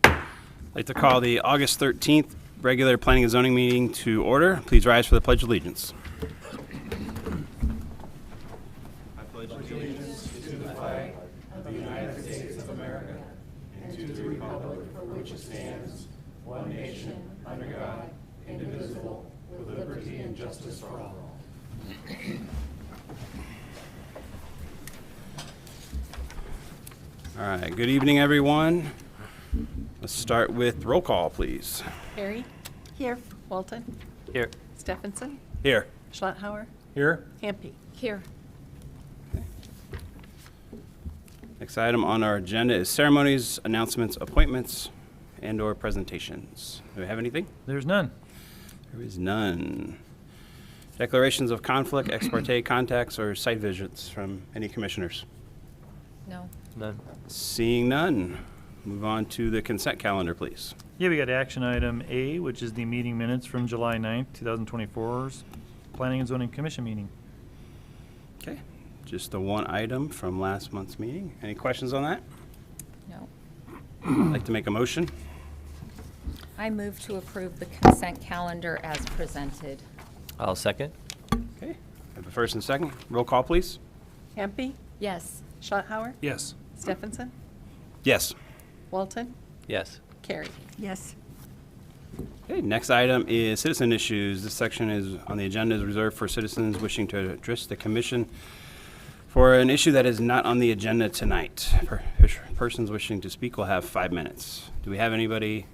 I'd like to call the August 13th regular Planning and Zoning meeting to order. Please rise for the Pledge of Allegiance. I pledge allegiance to the flag of the United States of America and to the republic for which it stands, one nation, under God, indivisible, with liberty and justice for all. All right, good evening, everyone. Let's start with roll call, please. Harry? Here. Walton? Here. Stephenson? Here. Schlotthauer? Here. Hampe? Here. Next item on our agenda is ceremonies, announcements, appointments, and/or presentations. Do we have anything? There's none. There is none. Declarations of conflict, ex parte contacts, or site visits from any commissioners? No. None. Seeing none, move on to the consent calendar, please. Yeah, we got action item A, which is the meeting minutes from July 9th, 2024's Planning and Zoning Commission meeting. Okay, just the one item from last month's meeting. Any questions on that? No. I'd like to make a motion. I move to approve the consent calendar as presented. I'll second. Okay, I have a first and second. Roll call, please. Hampe? Yes. Schlotthauer? Yes. Stephenson? Yes. Walton? Yes. Carey? Yes. Okay, next item is citizen issues. This section is on the agenda is reserved for citizens wishing to address the commission for an issue that is not on the agenda tonight. Persons wishing to speak will have 5 minutes. Do we have anybody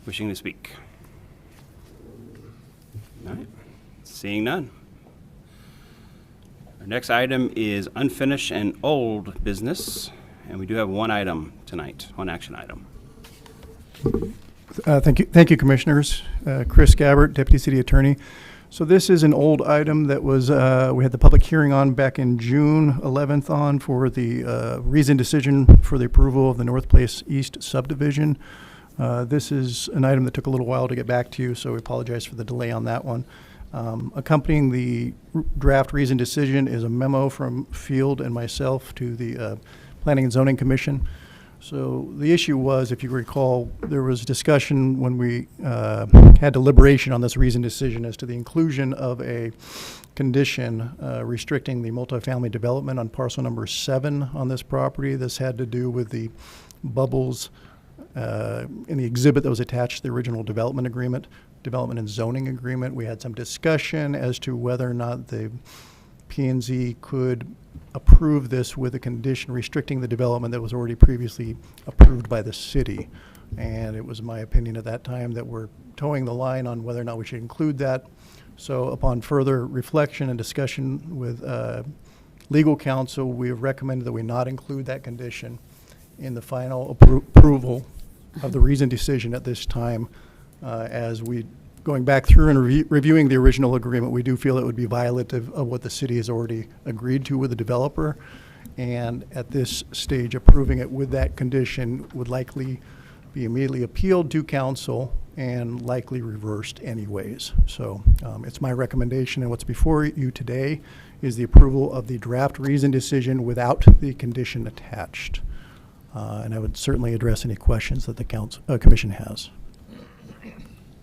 wishing to speak? All right, seeing none. Our next item is unfinished and old business, and we do have one item tonight, one action item. Thank you, Commissioners. Chris Gabbert, Deputy City Attorney. So this is an old item that was we had the public hearing on back in June 11th on for the reasoned decision for the approval of the North Place East subdivision. This is an item that took a little while to get back to you, so we apologize for the delay on that one. Accompanying the draft reasoned decision is a memo from Field and myself to the Planning and Zoning Commission. So the issue was, if you recall, there was discussion when we had deliberation on this reasoned decision as to the inclusion of a condition restricting the multifamily development on parcel number 7 on this property. This had to do with the bubbles in the exhibit that was attached to the original development and zoning agreement. We had some discussion as to whether or not the P&Z could approve this with a condition restricting the development that was already previously approved by the city. And it was my opinion at that time that we're towing the line on whether or not we should include that. So upon further reflection and discussion with legal counsel, we have recommended that we not include that condition in the final approval of the reasoned decision at this time. As we going back through and reviewing the original agreement, we do feel it would be violative of what the city has already agreed to with the developer. And at this stage, approving it with that condition would likely be immediately appealed to council and likely reversed anyways. So it's my recommendation, and what's before you today is the approval of the draft reasoned decision without the condition attached. And I would certainly address any questions that the commission has.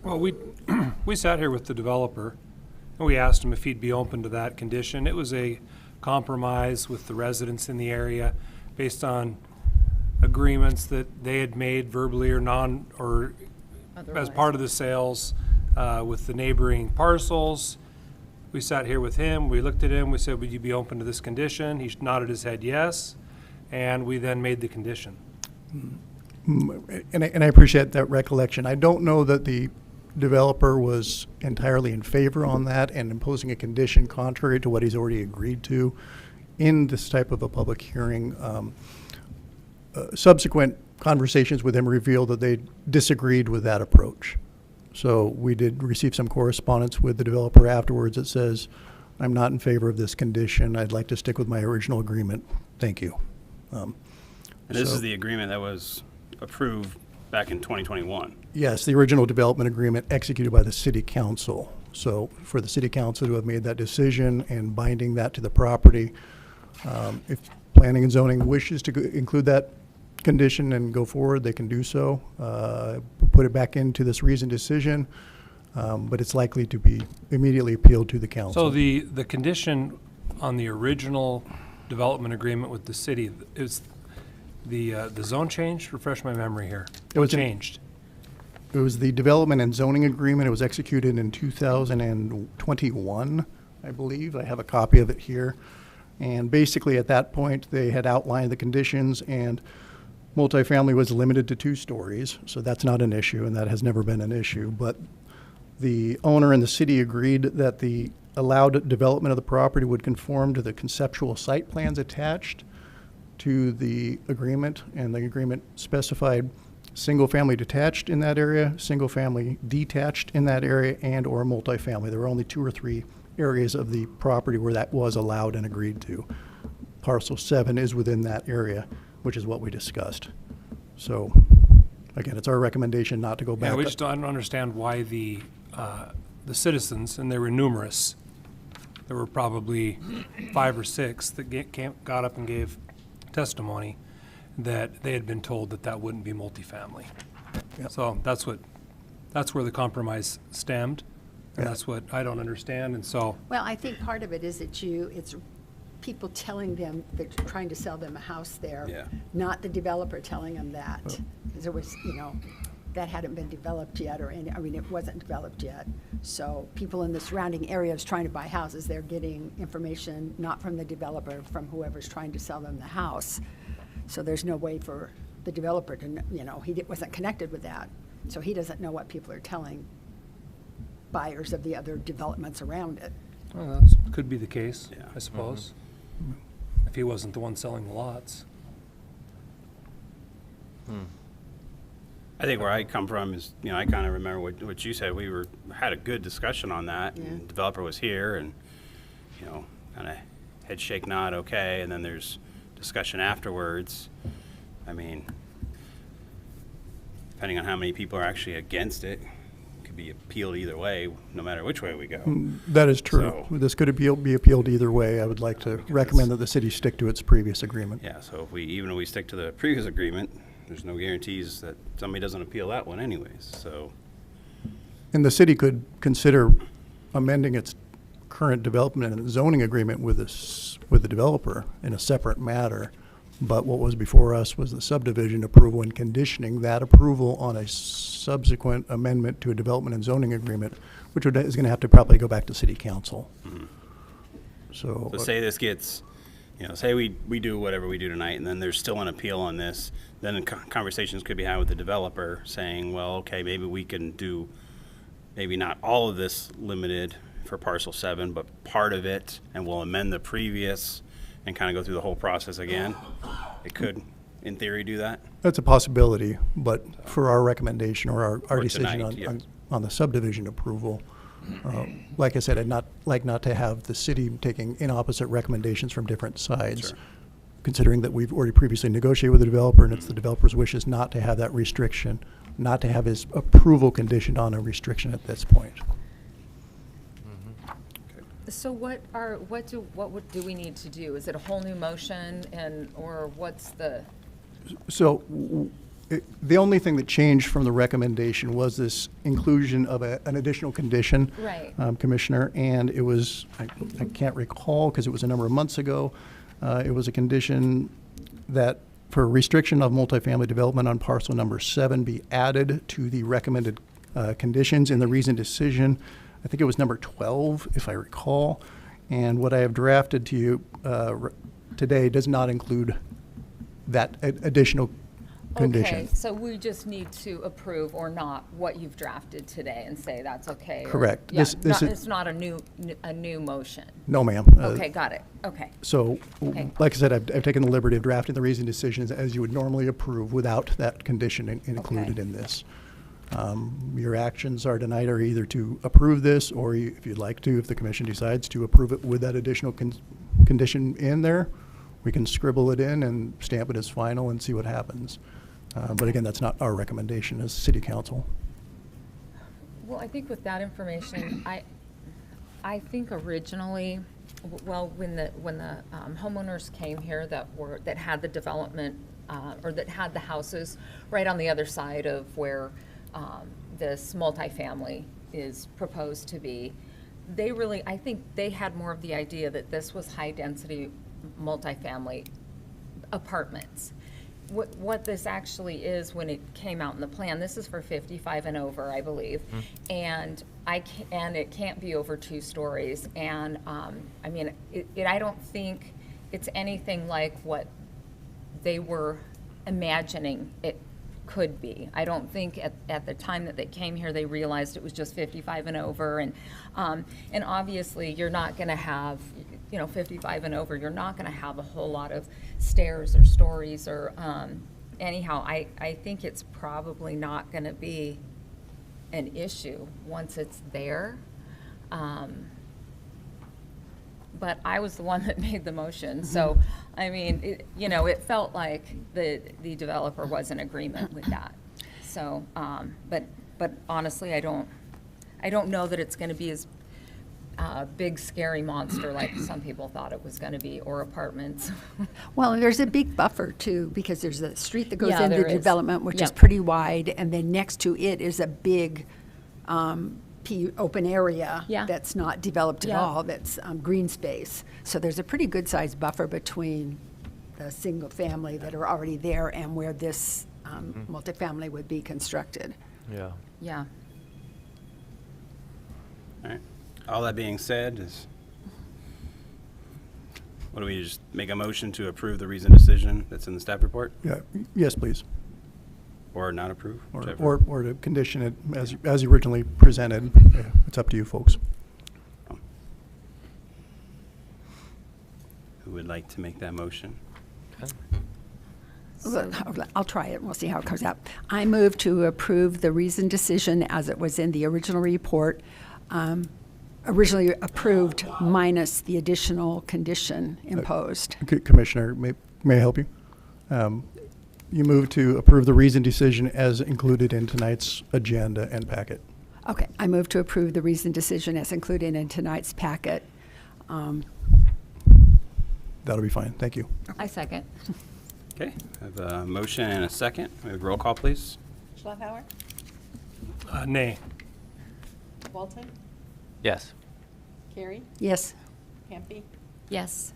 Well, we sat here with the developer, and we asked him if he'd be open to that condition. It was a compromise with the residents in the area based on agreements that they had made verbally or as part of the sales with the neighboring parcels. We sat here with him, we looked at him, we said, would you be open to this condition? He nodded his head yes, and we then made the condition. And I appreciate that recollection. I don't know that the developer was entirely in favor on that and imposing a condition contrary to what he's already agreed to in this type of a public hearing. Subsequent conversations with him revealed that they disagreed with that approach. So we did receive some correspondence with the developer afterwards that says, I'm not in favor of this condition. I'd like to stick with my original agreement. Thank you. And this is the agreement that was approved back in 2021. Yes, the original development agreement executed by the city council. So for the city council to have made that decision and binding that to the property, if planning and zoning wishes to include that condition and go forward, they can do so. Put it back into this reasoned decision, but it's likely to be immediately appealed to the council. So the condition on the original development agreement with the city is the zone changed? Refresh my memory here. It was changed. It was the development and zoning agreement. It was executed in 2021, I believe. I have a copy of it here. And basically at that point, they had outlined the conditions, and multifamily was limited to 2 stories. So that's not an issue, and that has never been an issue. But the owner and the city agreed that the allowed development of the property would conform to the conceptual site plans attached to the agreement, and the agreement specified single-family detached in that area, single-family detached in that area, and or multifamily. There were only 2 or 3 areas of the property where that was allowed and agreed to. Parcel 7 is within that area, which is what we discussed. So, again, it's our recommendation not to go back. Yeah, we just don't understand why the citizens, and they were numerous, there were probably 5 or 6 that got up and gave testimony that they had been told that that wouldn't be multifamily. Yep. So that's where the compromise stemmed, and Yeah. that's what I don't understand, and so, Well, I think part of it is that it's people telling them, they're trying to sell them a house there. Yeah. Not the developer telling them that. Because there was, that hadn't been developed yet, it wasn't developed yet. So people in the surrounding areas trying to buy houses, they're getting information not from the developer, from whoever's trying to sell them the house. So there's no way for the developer to, he wasn't connected with that. So he doesn't know what people are telling buyers of the other developments around it. well, that could be the case, Yeah. I suppose. If he wasn't the one selling the lots. I think where I come from is, I kind of remember what you said. We had a good discussion on that. Yeah. And developer was here, and kind of head shake nod, okay. And then there's discussion afterwards. I mean, depending on how many people are actually against it, could be appealed either way, no matter which way we go. That is true. So- This could be appealed either way. I would like to recommend that the city stick to its previous agreement. Yeah, so even if we stick to the previous agreement, there's no guarantees that somebody doesn't appeal that one anyways, so. And the city could consider amending its current development and zoning agreement with the developer in a separate matter. But what was before us was the subdivision approval and conditioning that approval on a subsequent amendment to a development and zoning agreement, which is going to have to probably go back to city council. So, So say this gets, say we do whatever we do tonight, and then there's still an appeal on this, then conversations could be had with the developer saying, well, okay, maybe we can do, maybe not all of this limited for parcel 7, but part of it, and we'll amend the previous and kind of go through the whole process again. It could, in theory, do that. that's a possibility, but for our recommendation or our For decision tonight, yeah. on the subdivision approval, like I said, I'd not to have the city taking in opposite recommendations from different sides. Sure. Considering that we've already previously negotiated with the developer, and it's the developer's wishes not to have that restriction, not to have his approval conditioned on a restriction at this point. So what do we need to do? Is it a whole new motion, or what's the? So the only thing that changed from the recommendation was this inclusion of an additional condition. Right. Commissioner, and it was, I can't recall because it was a number of months ago. It was a condition that for restriction of multifamily development on parcel number 7 be added to the recommended conditions in the reasoned decision. I think it was number 12, if I recall. And what I have drafted to you today does not include that additional condition. Okay, so we just need to approve or not what you've drafted today and say that's okay. Correct. Yeah, This is- it's not a new motion. No, ma'am. Okay, got it. Okay. So, Okay. like I said, I've taken the liberty of drafting the reasoned decisions as you would normally approve without that condition included Okay. in this. Your actions are tonight are either to approve this, or if you'd like to, if the commission decides to approve it with that additional condition in there, we can scribble it in and stamp it as final and see what happens. But again, that's not our recommendation as city council. Well, I think with that information, I think originally well, when the homeowners came here that had the development, or that had the houses right on the other side of where this multifamily is proposed to be, they really, I think they had more of the idea that this was high-density multifamily apartments. What this actually is, when it came out in the plan, this is for 55 and over, I believe, and it can't be over 2 stories. And I mean, I don't think it's anything like what they were imagining it could be. I don't think at the time that they came here they realized it was just 55 and over. And obviously you're not going to have, 55 and over. You're not going to have a whole lot of stairs or stories or anyhow. I think it's probably not going to be an issue once it's there. But I was the one that made the motion, so I mean, it felt like the developer was in agreement with that. So, but honestly, I don't know that it's going to be as big scary monster like some people thought it was going to be, or apartments. Well, there's a big buffer too, because there's a street that goes Yeah, into there the is. development, which is Yep. pretty wide, and then next to it is a big open area Yeah. that's not developed at Yeah. all, that's green space. So there's a pretty good-sized buffer between the single family that are already there and where this multifamily would be constructed. Yeah. Yeah. All right. All that being said, what do we just make a motion to approve the reasoned decision that's in the staff report, Yeah, yes, please. or not approve? Or, Whichever. or to condition it as originally presented. Yeah, it's up to you folks. Who would like to make that motion? I'll try it, and we'll see how it comes out. I move to approve the reasoned decision as it was in the original report, originally approved minus the additional condition imposed. Commissioner, may I help you? You move to approve the reasoned decision as included in tonight's agenda and packet. Okay, I move to approve the reasoned decision as included in tonight's packet. That'll be fine. Thank you. I second. Okay, I have a motion and a second. We have roll call, please. Schlafhauer? Nay. Walton? Yes. Carey? Yes. Hampi? Yes.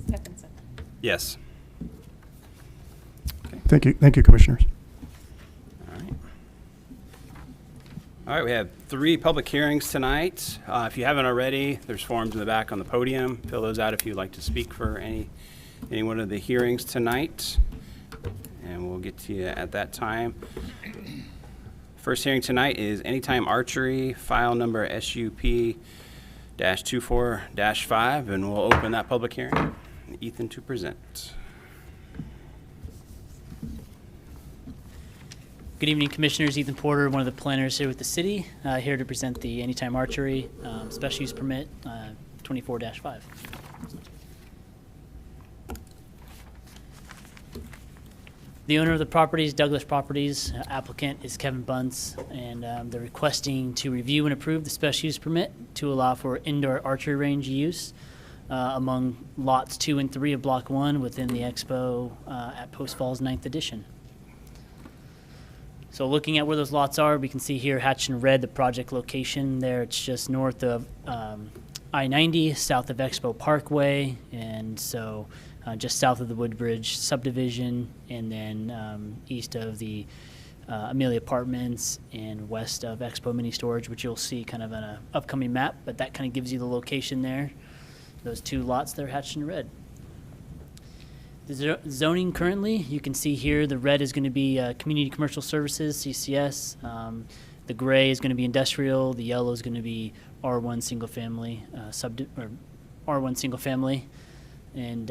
Stephenson? Yes. Thank you, Commissioners. All right. All right, we have 3 public hearings tonight. If you haven't already, there's forms in the back on the podium. Fill those out if you'd like to speak for any one of the hearings tonight, and we'll get to you at that time. First hearing tonight is Anytime Archery, file number SUP-24-5, and we'll open that public hearing. Ethan to present. Good evening, Commissioners. Ethan Porter, one of the planners here with the city, here to present the Anytime Archery Special Use Permit 24-5. The owner of the property is Douglas Properties. Applicant is Kevin Bunce, and they're requesting to review and approve the special use permit to allow for indoor archery range use among lots 2 and 3 of Block 1 within the Expo at Post Falls 9th Edition. So looking at where those lots are, we can see here hatched in red the project location there. It's just north of I-90, south of Expo Parkway, and so just south of the Woodbridge subdivision, and then east of the Amelia Apartments and west of Expo Mini Storage, which you'll see kind of on an upcoming map, but that kind of gives you the location there. Those 2 lots there hatched in red. The zoning currently, you can see here, the red is going to be Community Commercial Services, CCS. The gray is going to be industrial. The yellow is going to be R1 single family, R1 single family. And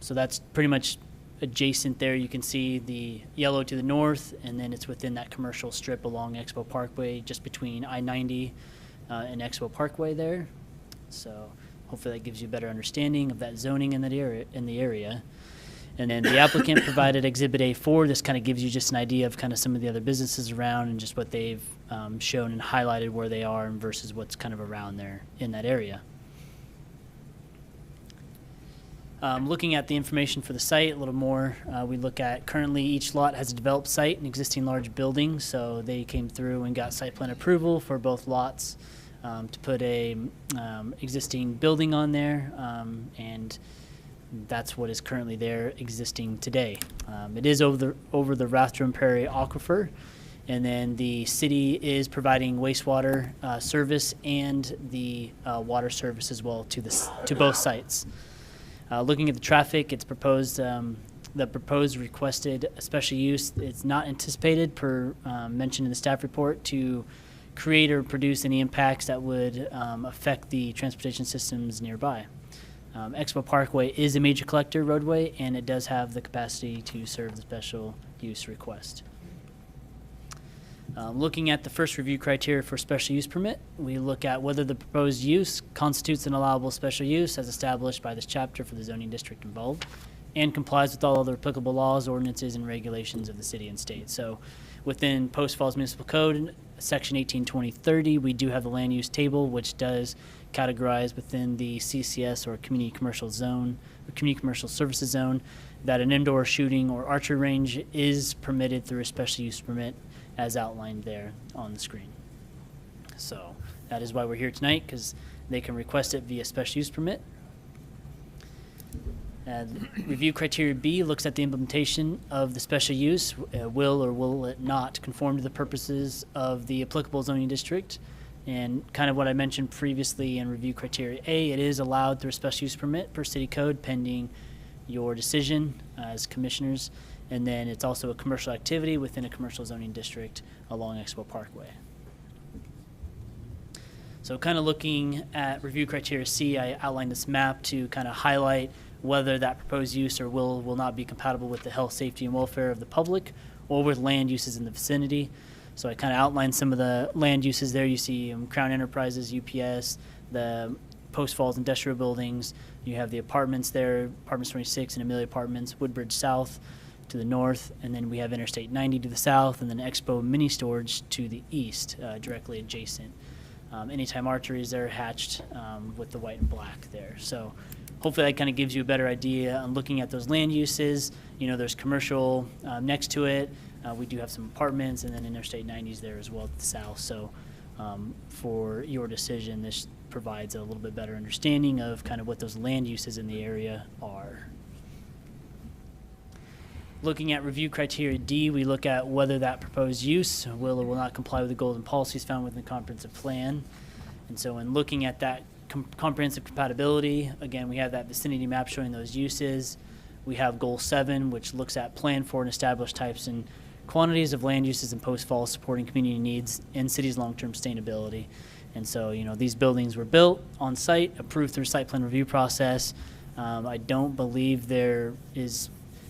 so that's pretty much adjacent there. You can see the yellow to the north, and then it's within that commercial strip along Expo Parkway, just between I-90 and Expo Parkway there. So hopefully that gives you a better understanding of that zoning in that area. And then the applicant provided Exhibit A4. This kind of gives you just an idea of kind of some of the other businesses around and just what they've shown and highlighted where they are and versus what's kind of around there in that area. Looking at the information for the site a little more, we look at currently each lot has a developed site, an existing large building, so they came through and got site plan approval for both lots to put a existing building on there, and that's what is currently there existing today. It is over the Rathdrum Prairie Aquifer, and then the city is providing wastewater service and the water service as well to both sites. Looking at the traffic, it's proposed, the proposed requested special use, it's not anticipated per mentioned in the staff report to create or produce any impacts that would affect the transportation systems nearby. Expo Parkway is a major collector roadway, and it does have the capacity to serve the special use request. Looking at the first review criteria for special use permit, we look at whether the proposed use constitutes an allowable special use as established by this chapter for the zoning district involved and complies with all other applicable laws, ordinances, and regulations of the city and state. So within Post Falls Municipal Code, Section 182030, we do have the land use table, which does categorize within the CCS or community commercial zone, or community commercial services zone, that an indoor shooting or archery range is permitted through a special use permit as outlined there on the screen. So that is why we're here tonight, because they can request it via special use permit. Review criteria B looks at the implementation of the special use, will or will it not conform to the purposes of the applicable zoning district. And kind of what I mentioned previously in review criteria A, it is allowed through a special use permit per city code pending your decision as commissioners. And then it's also a commercial activity within a commercial zoning district along Expo Parkway. So kind of looking at review criteria C, I outlined this map to kind of highlight whether that proposed use or will not be compatible with the health, safety, and welfare of the public or with land uses in the vicinity. So I kind of outlined some of the land uses there. You see Crown Enterprises, UPS, the Post Falls industrial buildings. You have the apartments there, Apartments 26 and Amelia Apartments, Woodbridge South to the north, and then we have Interstate 90 to the south, and then Expo Mini Storage to the east, directly adjacent. Anytime Archery is there, hatched with the white and black there. So hopefully that kind of gives you a better idea on looking at those land uses. You know, there's commercial next to it. We do have some apartments, and then Interstate 90 is there as well to the south. So for your decision, this provides a little bit better understanding of kind of what those land uses in the area are. Looking at review criteria D, we look at whether that proposed use will or will not comply with the goals and policies found within the comprehensive plan. And so in looking at that comprehensive compatibility, again, we have that vicinity map showing those uses. We have goal 7, which looks at plan for and established types and quantities of land uses in Post Falls supporting community needs and city's long-term sustainability. And so, you know, these buildings were built on site, approved through site plan review process. I don't believe there is,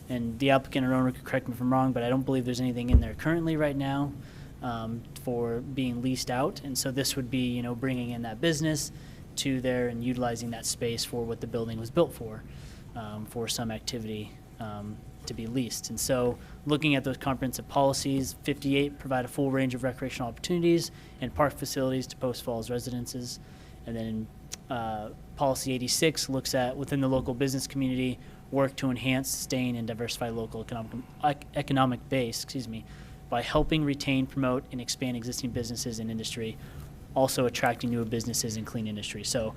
and the applicant or owner could correct me if I'm wrong, but I don't believe there's anything in there currently right now for being leased out. And so this would be, you know, bringing in that business to there and utilizing that space for what the building was built for some activity to be leased. And so looking at those comprehensive policies, 58 provide a full range of recreational opportunities and park facilities to Post Falls residences. And then policy 86 looks at within the local business community, work to enhance, sustain, and diversify local economic base, by helping retain, promote, and expand existing businesses and industry, also attracting new businesses and clean industry. So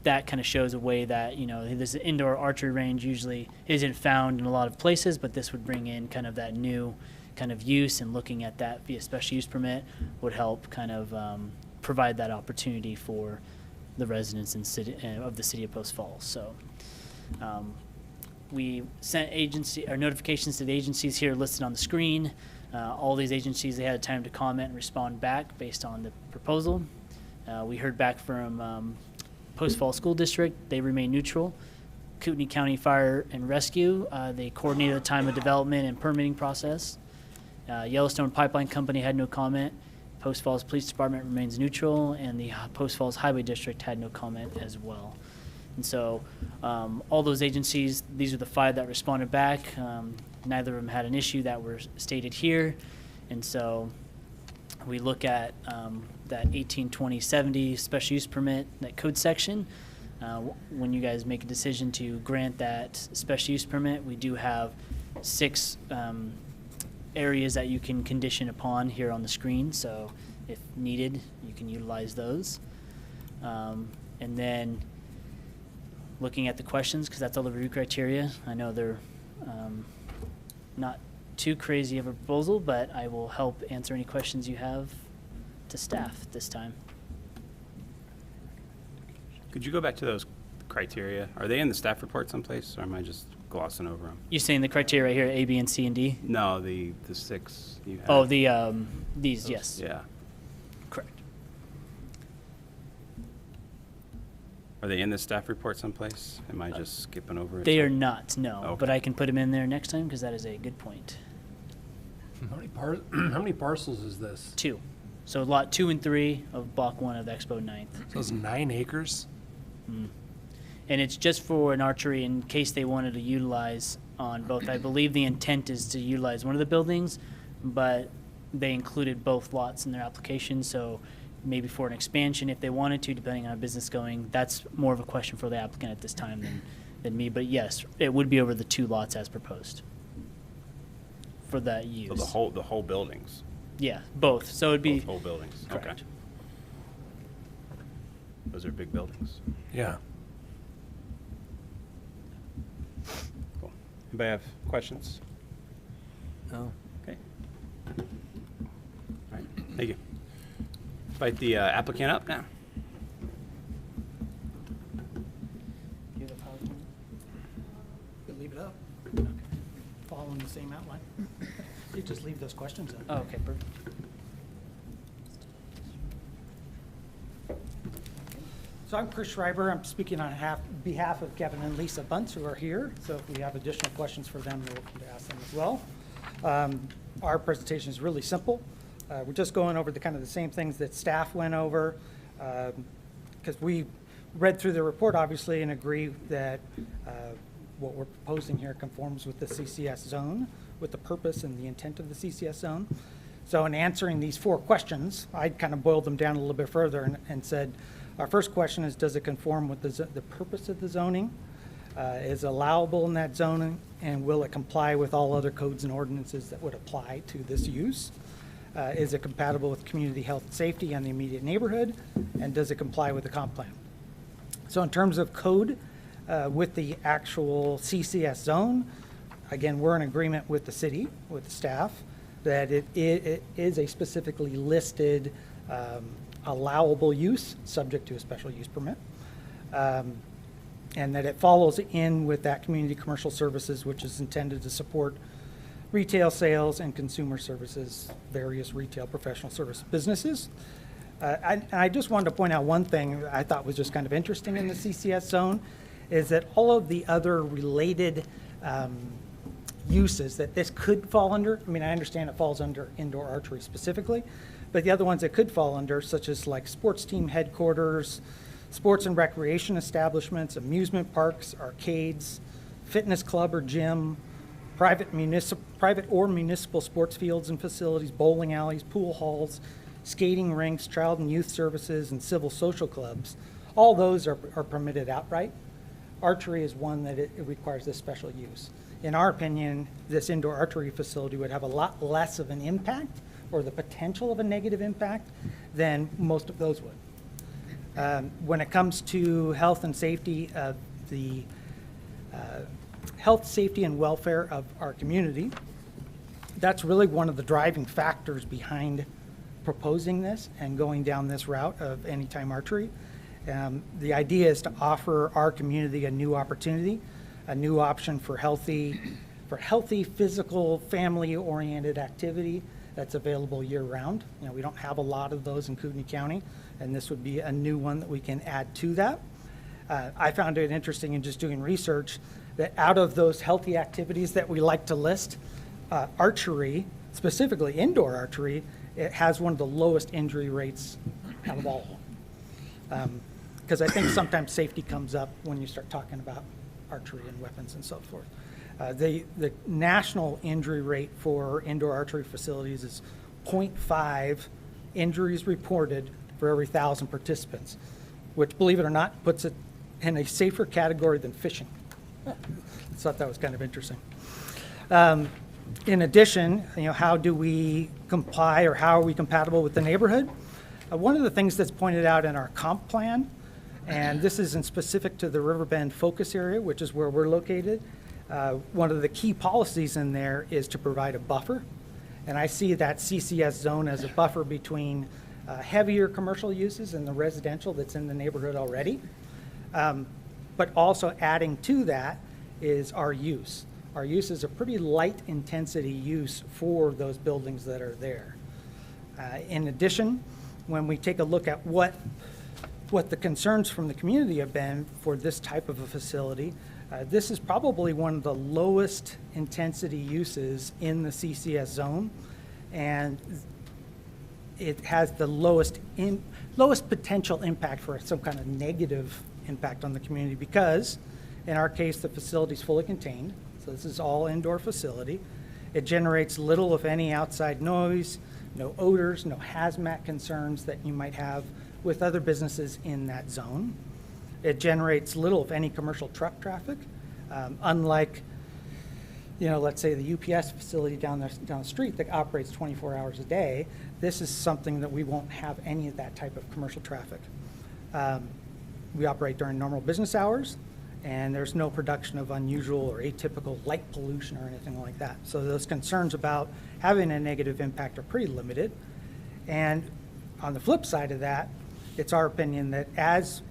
that kind of shows a way that, you know, this indoor archery range usually isn't found in a lot of places, but this would bring in kind of that new kind of use, and looking at that via special use permit would help kind of provide that opportunity for the residents in of the city of Post Falls. So we sent notifications to the agencies here listed on the screen. All these agencies, they had time to comment and respond back based on the proposal. We heard back from Post Falls School District. They remain neutral. Kootenai County Fire and Rescue, they coordinated the time of development and permitting process. Yellowstone Pipeline Company had no comment. Post Falls Police Department remains neutral, and the Post Falls Highway District had no comment as well. And so all those agencies, these are the 5 that responded back. Neither of them had an issue that were stated here. And so we look at that 182070 special use permit, that code section. When you guys make a decision to grant that special use permit, we do have 6 areas that you can condition upon here on the screen. So if needed, you can utilize those. And then looking at the questions, because that's all the review criteria. I know they're not too crazy of a proposal, but I will help answer any questions you have to staff this time. Could you go back to those criteria? Are they in the staff report someplace, or am I just glossing over them? You're saying the criteria right here, A, B, and C, and D? No, the 6 you have. Oh, these, yes. Yeah. Correct. Are they in the staff report someplace? Am I just skipping over it? They are not, no, Okay. but I can put them in there next time because that is a good point. How many parcels is this? 2. So lot 2 and 3 of block 1 of the Expo 9th. So it's 9 acres? And it's just for an archery in case they wanted to utilize on both. I believe the intent is to utilize one of the buildings, but they included both lots in their application, so maybe for an expansion if they wanted to, depending on how business going. That's more of a question for the applicant at this time than me, but yes, it would be over the 2 lots as proposed for that use. So the whole buildings? Yeah, both. So it'd be Both whole buildings? Okay. correct. Those are big buildings. Yeah. Cool. Anybody have questions? No. Okay. All right, thank you. Invite the applicant up now. Do you have a PowerPoint? You leave it up, following the same outline. You just leave those questions up. Oh, okay, perfect. So I'm Chris Schreiber. I'm speaking on behalf of Kevin and Lisa Bunce, who are here. So if we have additional questions for them, we're welcome to ask them as well. Our presentation is really simple. We're just going over the kind of the same things that staff went over, because we read through the report, obviously, and agree that what we're proposing here conforms with the CCS zone, with the purpose and the intent of the CCS zone. So in answering these 4 questions, I kind of boiled them down a little bit further and said, our first question is, does it conform with the purpose of the zoning? Is allowable in that zoning, and will it comply with all other codes and ordinances that would apply to this use? Is it compatible with community health and safety and the immediate neighborhood? And does it comply with the comp plan? So in terms of code, with the actual CCS zone, again, we're in agreement with the city, with the staff, that it is a specifically listed allowable use, subject to a special use permit, and that it follows in with that community commercial services, which is intended to support retail sales and consumer services, various retail professional service businesses. And I just wanted to point out one thing I thought was just kind of interesting in the CCS zone, is that all of the other related uses that this could fall under, I mean, I understand it falls under indoor archery specifically, but the other ones that could fall under, such as like sports team headquarters, sports and recreation establishments, amusement parks, arcades, fitness club or gym, private or municipal sports fields and facilities, bowling alleys, pool halls, skating rinks, child and youth services, and civil social clubs. All those are permitted outright. Archery is one that it requires this special use. In our opinion, this indoor archery facility would have a lot less of an impact, or the potential of a negative impact, than most of those would. When it comes to health and safety of the health, safety, and welfare of our community, that's really one of the driving factors behind proposing this and going down this route of anytime archery. The idea is to offer our community a new opportunity, a new option for healthy, physical, family-oriented activity that's available year-round. You know, we don't have a lot of those in Kootenai County, and this would be a new one that we can add to that. I found it interesting in just doing research that out of those healthy activities that we like to list, archery, specifically indoor archery, it has one of the lowest injury rates out of all of them. Because I think sometimes safety comes up when you start talking about archery and weapons and so forth. The national injury rate for indoor archery facilities is 0.5 injuries reported for every 1,000 participants, which, believe it or not, puts it in a safer category than fishing. I thought that was kind of interesting. In addition, how do we comply, or how are we compatible with the neighborhood? One of the things that's pointed out in our comp plan, and this isn't specific to the Riverbend focus area, which is where we're located, one of the key policies in there is to provide a buffer. And I see that CCS zone as a buffer between heavier commercial uses and the residential that's in the neighborhood already. But also adding to that is our use. Our use is a pretty light intensity use for those buildings that are there. In addition, when we take a look at what the concerns from the community have been for this type of a facility, this is probably one of the lowest intensity uses in the CCS zone, and it has the lowest potential impact for some kind of negative impact on the community, because in our case, the facility is fully contained. So this is all indoor facility. It generates little, if any, outside noise, no odors, no hazmat concerns that you might have with other businesses in that zone. It generates little, if any, commercial truck traffic. Unlike, let's say the UPS facility down the street that operates 24 hours a day, this is something that we won't have any of that type of commercial traffic. We operate during normal business hours, and there's no production of unusual or atypical light pollution or anything like that. So those concerns about having a negative impact are pretty limited. And on the flip side of that, it's our opinion that as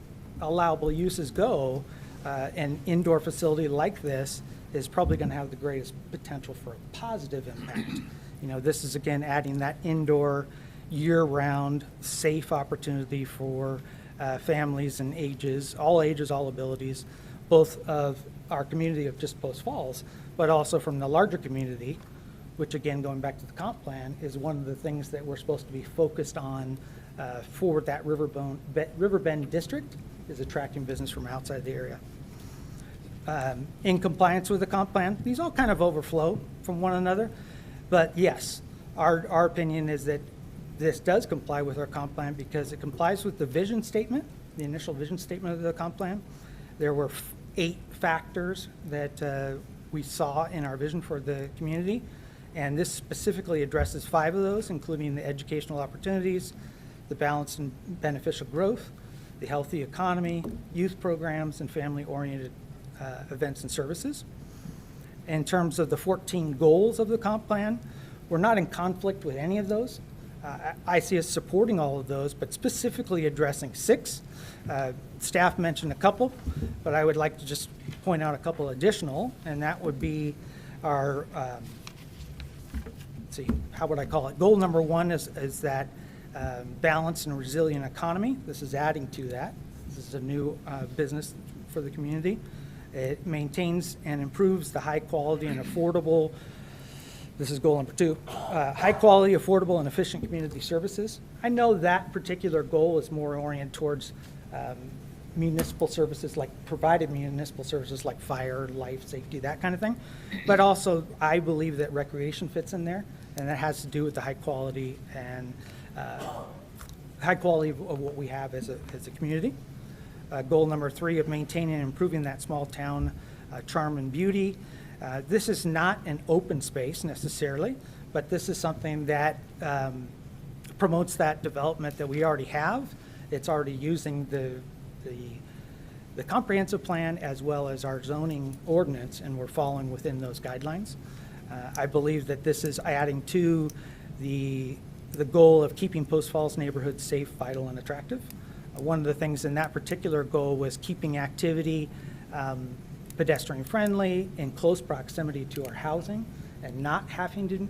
allowable uses go, an indoor facility like this is probably going to have the greatest potential for a positive impact. This is, again, adding that indoor, year-round, safe opportunity for families and ages, all abilities, both of our community of just Post Falls, but also from the larger community, which, again, going back to the comp plan, is one of the things that we're supposed to be focused on for that Riverbend district, is attracting business from outside the area. In compliance with the comp plan, these all kind of overflow from one another, but yes, our opinion is that this does comply with our comp plan because it complies with the vision statement, the initial vision statement of the comp plan. There were 8 factors that we saw in our vision for the community, and this specifically addresses 5 of those, including the educational opportunities, the balanced and beneficial growth, the healthy economy, youth programs, and family-oriented events and services. In terms of the 14 goals of the comp plan, we're not in conflict with any of those. I see us supporting all of those, but specifically addressing 6. Staff mentioned a couple, but I would like to just point out a couple additional, and that would be our, let's see, how would I call it? Goal number 1 is that balanced and resilient economy. This is adding to that. This is a new business for the community. It maintains and improves the high quality and affordable, this is goal number 2, high quality, affordable, and efficient community services. I know that particular goal is more oriented towards municipal services, like provided municipal services like fire, life, safety, that kind of thing. But also, I believe that recreation fits in there, and that has to do with the high quality and high quality of what we have as a community. Goal number 3 of maintaining and improving that small town charm and beauty. This is not an open space necessarily, but this is something that promotes that development that we already have. It's already using the comprehensive plan as well as our zoning ordinance, and we're following within those guidelines. I believe that this is adding to the goal of keeping Post Falls neighborhoods safe, vital, and attractive. One of the things in that particular goal was keeping activity pedestrian friendly, in close proximity to our housing, and not having to,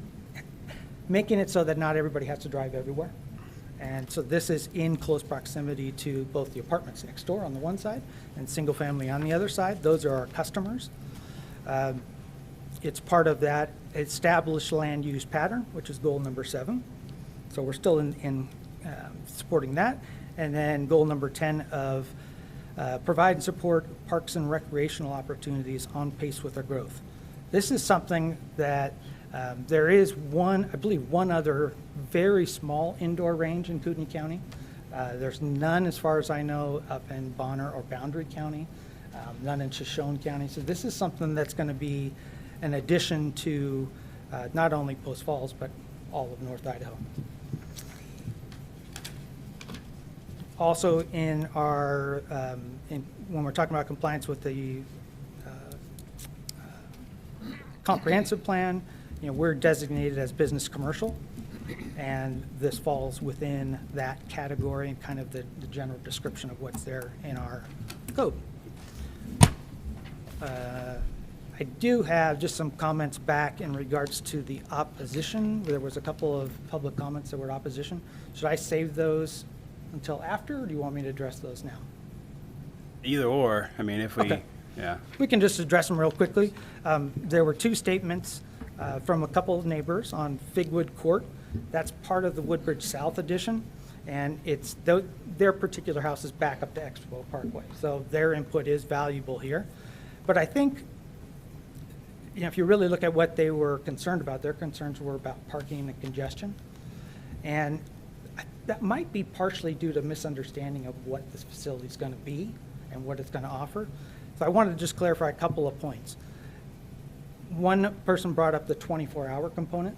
making it so that not everybody has to drive everywhere. And so this is in close proximity to both the apartments next door on the one side and single family on the other side. Those are our customers. It's part of that established land use pattern, which is goal number 7. So we're still in supporting that. And then goal number 10 of provide and support parks and recreational opportunities on pace with our growth. This is something that there is I believe one other very small indoor range in Kootenai County. There's none, as far as I know, up in Bonner or Boundary County, none in Shoshone County. So this is something that's going to be an addition to not only Post Falls, but all of North Idaho. Also, in our, when we're talking about compliance with the comprehensive plan, we're designated as business commercial, and this falls within that category and kind of the general description of what's there in our code. I do have just some comments back in regards to the opposition. There was a couple of public comments that were opposition. Should I save those until after, or do you want me to address those now? Either or, I mean, if we, Okay. yeah. We can just address them real quickly. There were two statements from a couple of neighbors on Figwood Court. That's part of the Woodbridge South addition, and it's their particular house is back up to Expo Parkway, so their input is valuable here. But I think, if you really look at what they were concerned about, their concerns were about parking and congestion, and that might be partially due to misunderstanding of what this facility is going to be and what it's going to offer. So I wanted to just clarify a couple of points. One person brought up the 24-hour component.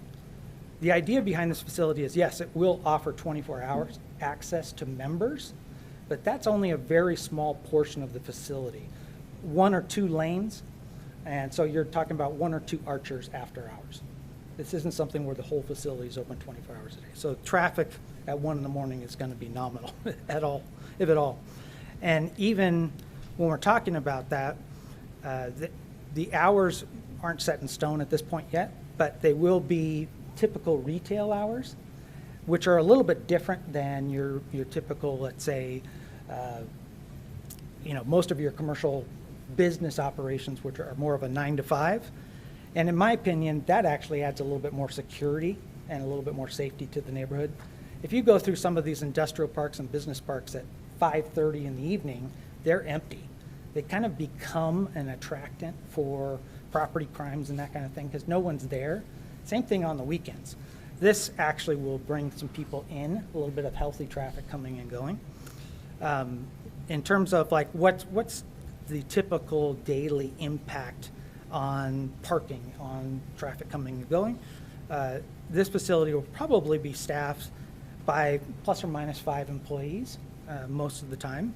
The idea behind this facility is, yes, it will offer 24 hours access to members, but that's only a very small portion of the facility. 1 or 2 lanes, and so you're talking about 1 or 2 archers after hours. This isn't something where the whole facility is open 24 hours a day. So traffic at 1 in the morning is going to be nominal at all, if at all. And even when we're talking about that, the hours aren't set in stone at this point yet, but they will be typical retail hours, which are a little bit different than your typical, let's say, most of your commercial business operations, which are more of a 9 to 5. And in my opinion, that actually adds a little bit more security and a little bit more safety to the neighborhood. If you go through some of these industrial parks and business parks at 5:30 in the evening, they're empty. They kind of become an attractant for property crimes and that kind of thing because no one's there. Same thing on the weekends. This actually will bring some people in, a little bit of healthy traffic coming and going. In terms of like what's the typical daily impact on parking, on traffic coming and going, this facility will probably be staffed by plus or minus 5 employees most of the time.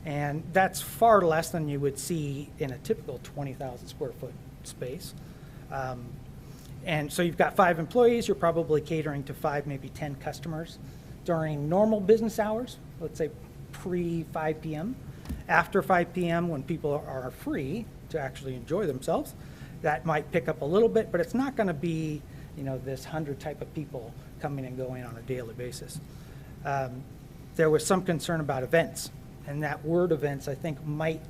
And that's far less than you would see in a typical 20,000 square foot space. And so you've got 5 employees, you're probably catering to 5, maybe 10 customers during normal business hours, let's say pre-5 p.m. After 5 p.m., when people are free to actually enjoy themselves, that might pick up a little bit, but it's not going to be, this 100 type of people coming and going on a daily basis. There was some concern about events, and that word events, I think, might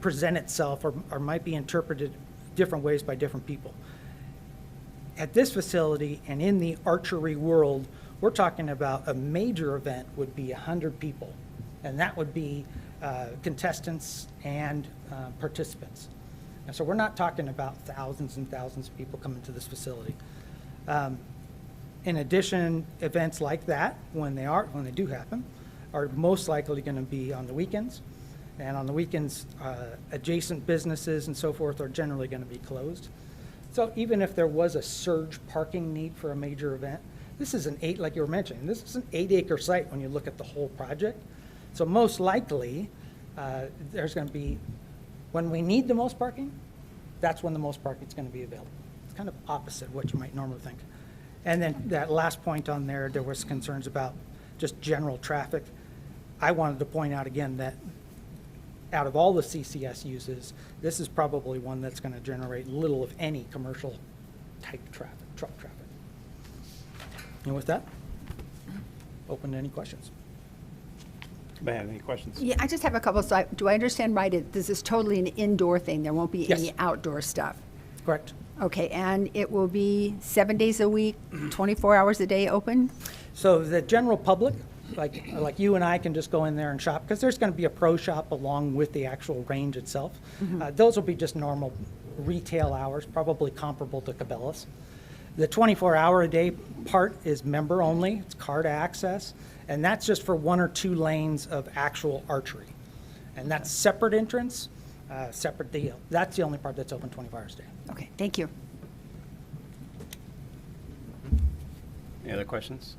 present itself or might be interpreted different ways by different people. At this facility and in the archery world, we're talking about a major event would be 100 people, and that would be contestants and participants. And so we're not talking about thousands and thousands of people coming to this facility. In addition, events like that, when they do happen, are most likely going to be on the weekends. And on the weekends, adjacent businesses and so forth are generally going to be closed. So even if there was a surge parking need for a major event, this is like you were mentioning, this is an 8-acre site when you look at the whole project. So most likely, there's going to be, when we need the most parking, that's when the most parking is going to be available. It's kind of opposite what you might normally think. And then that last point on there was concerns about just general traffic. I wanted to point out again that out of all the CCS uses, this is probably one that's going to generate little, if any, commercial type traffic, truck traffic. And with that, open to any questions. Anybody have any questions? Yeah, I just have a couple. So do I understand right? This is totally an indoor thing. There won't be Yes. any outdoor stuff. Correct. Okay, and it will be 7 days a week, 24 hours a day open? So the general public, like you and I, can just go in there and shop, because there's going to be a pro shop along with the actual range itself. Those will be just normal retail hours, probably comparable to Cabela's. The 24-hour-a-day part is member only. It's card access, And that's just for 1 or 2 lanes of actual archery. And that's separate entrance, separate deal. That's the only part that's open 24 hours a day. Okay, thank you. Any other questions?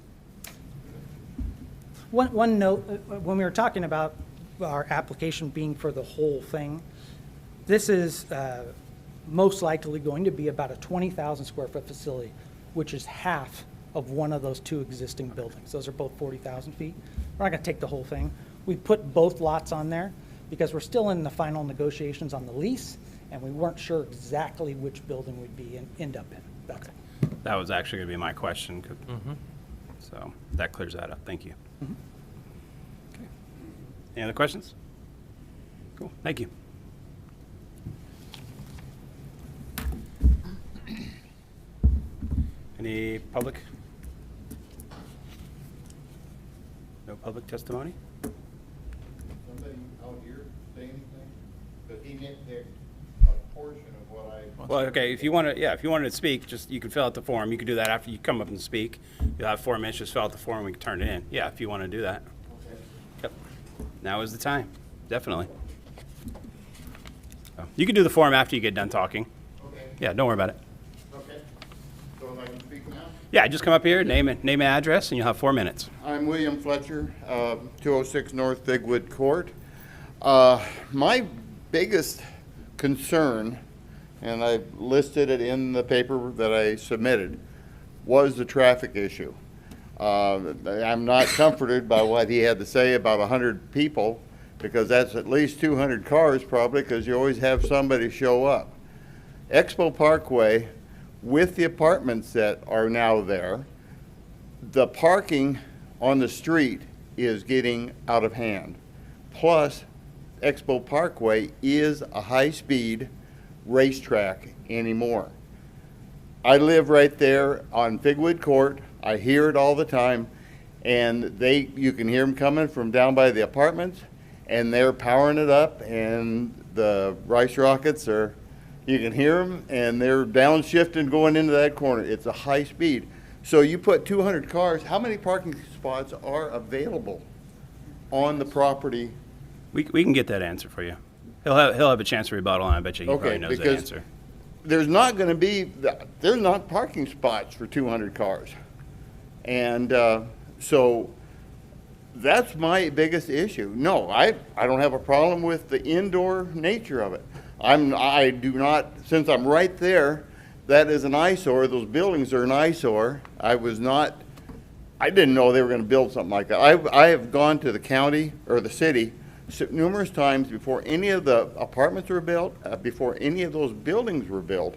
One note, when we were talking about our application being for the whole thing, this is most likely going to be about a 20,000 square foot facility, which is half of one of those 2 existing buildings. Those are both 40,000 feet. We're not going to take the whole thing. We put both lots on there because we're still in the final negotiations on the lease, and we weren't sure exactly which building we'd be end up in. That's all. That was actually going to be my question. So that clears that up. Thank you. Okay. Any other questions? Cool. Thank you. Any public? No public testimony? Somebody out here say anything? Because he nitpicked a portion of what I. Well, okay, if you want to, if you wanted to speak, just, you can fill out the form. You can do that after you come up and speak. You'll have 4 minutes, just fill out the form, we can turn it in. Yeah, if you want to do that. Okay. Yep. Now is the time, definitely. So, you can do the form after you get done talking. Okay. Yeah, don't worry about it. Okay. So I can speak now? Yeah, just come up here, name and address, and you'll have 4 minutes. I'm William Fletcher, 206 North Bigwood Court. My biggest concern, and I listed it in the paper that I submitted, was the traffic issue. I'm not comforted by what he had to say about 100 people, because that's at least 200 cars probably, because you always have somebody show up. Expo Parkway, with the apartments that are now there, the parking on the street is getting out of hand. Plus, Expo Parkway is a high-speed racetrack anymore. I live right there on Bigwood Court. I hear it all the time, and you can hear them coming from down by the apartments, and they're powering it up, and the rice rockets are, you can hear them, and they're downshifting going into that corner. It's a high speed. So you put 200 cars, how many parking spots are available on the property? We can get that answer for you. He'll have a chance to rebuttal, and I bet you he Okay, probably knows the because answer. there's not going to be, there's not parking spots for 200 cars. And so that's my biggest issue. No, I don't have a problem with the indoor nature of it. I do not, since I'm right there, that is an eyesore. Those buildings are an eyesore. I didn't know they were going to build something like that. I have gone to the county or the city numerous times before any of the apartments were built, before any of those buildings were built,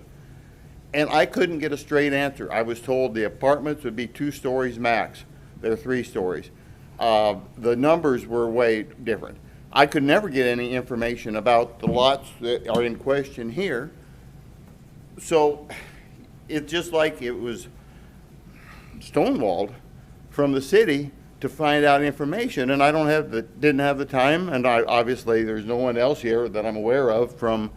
and I couldn't get a straight answer. I was told the apartments would be 2 stories max. They're 3 stories. The numbers were way different. I could never get any information about the lots that are in question here. So it's just like it was stonewalled from the city to find out information, and I didn't have the time, and obviously there's no one else here that I'm aware of from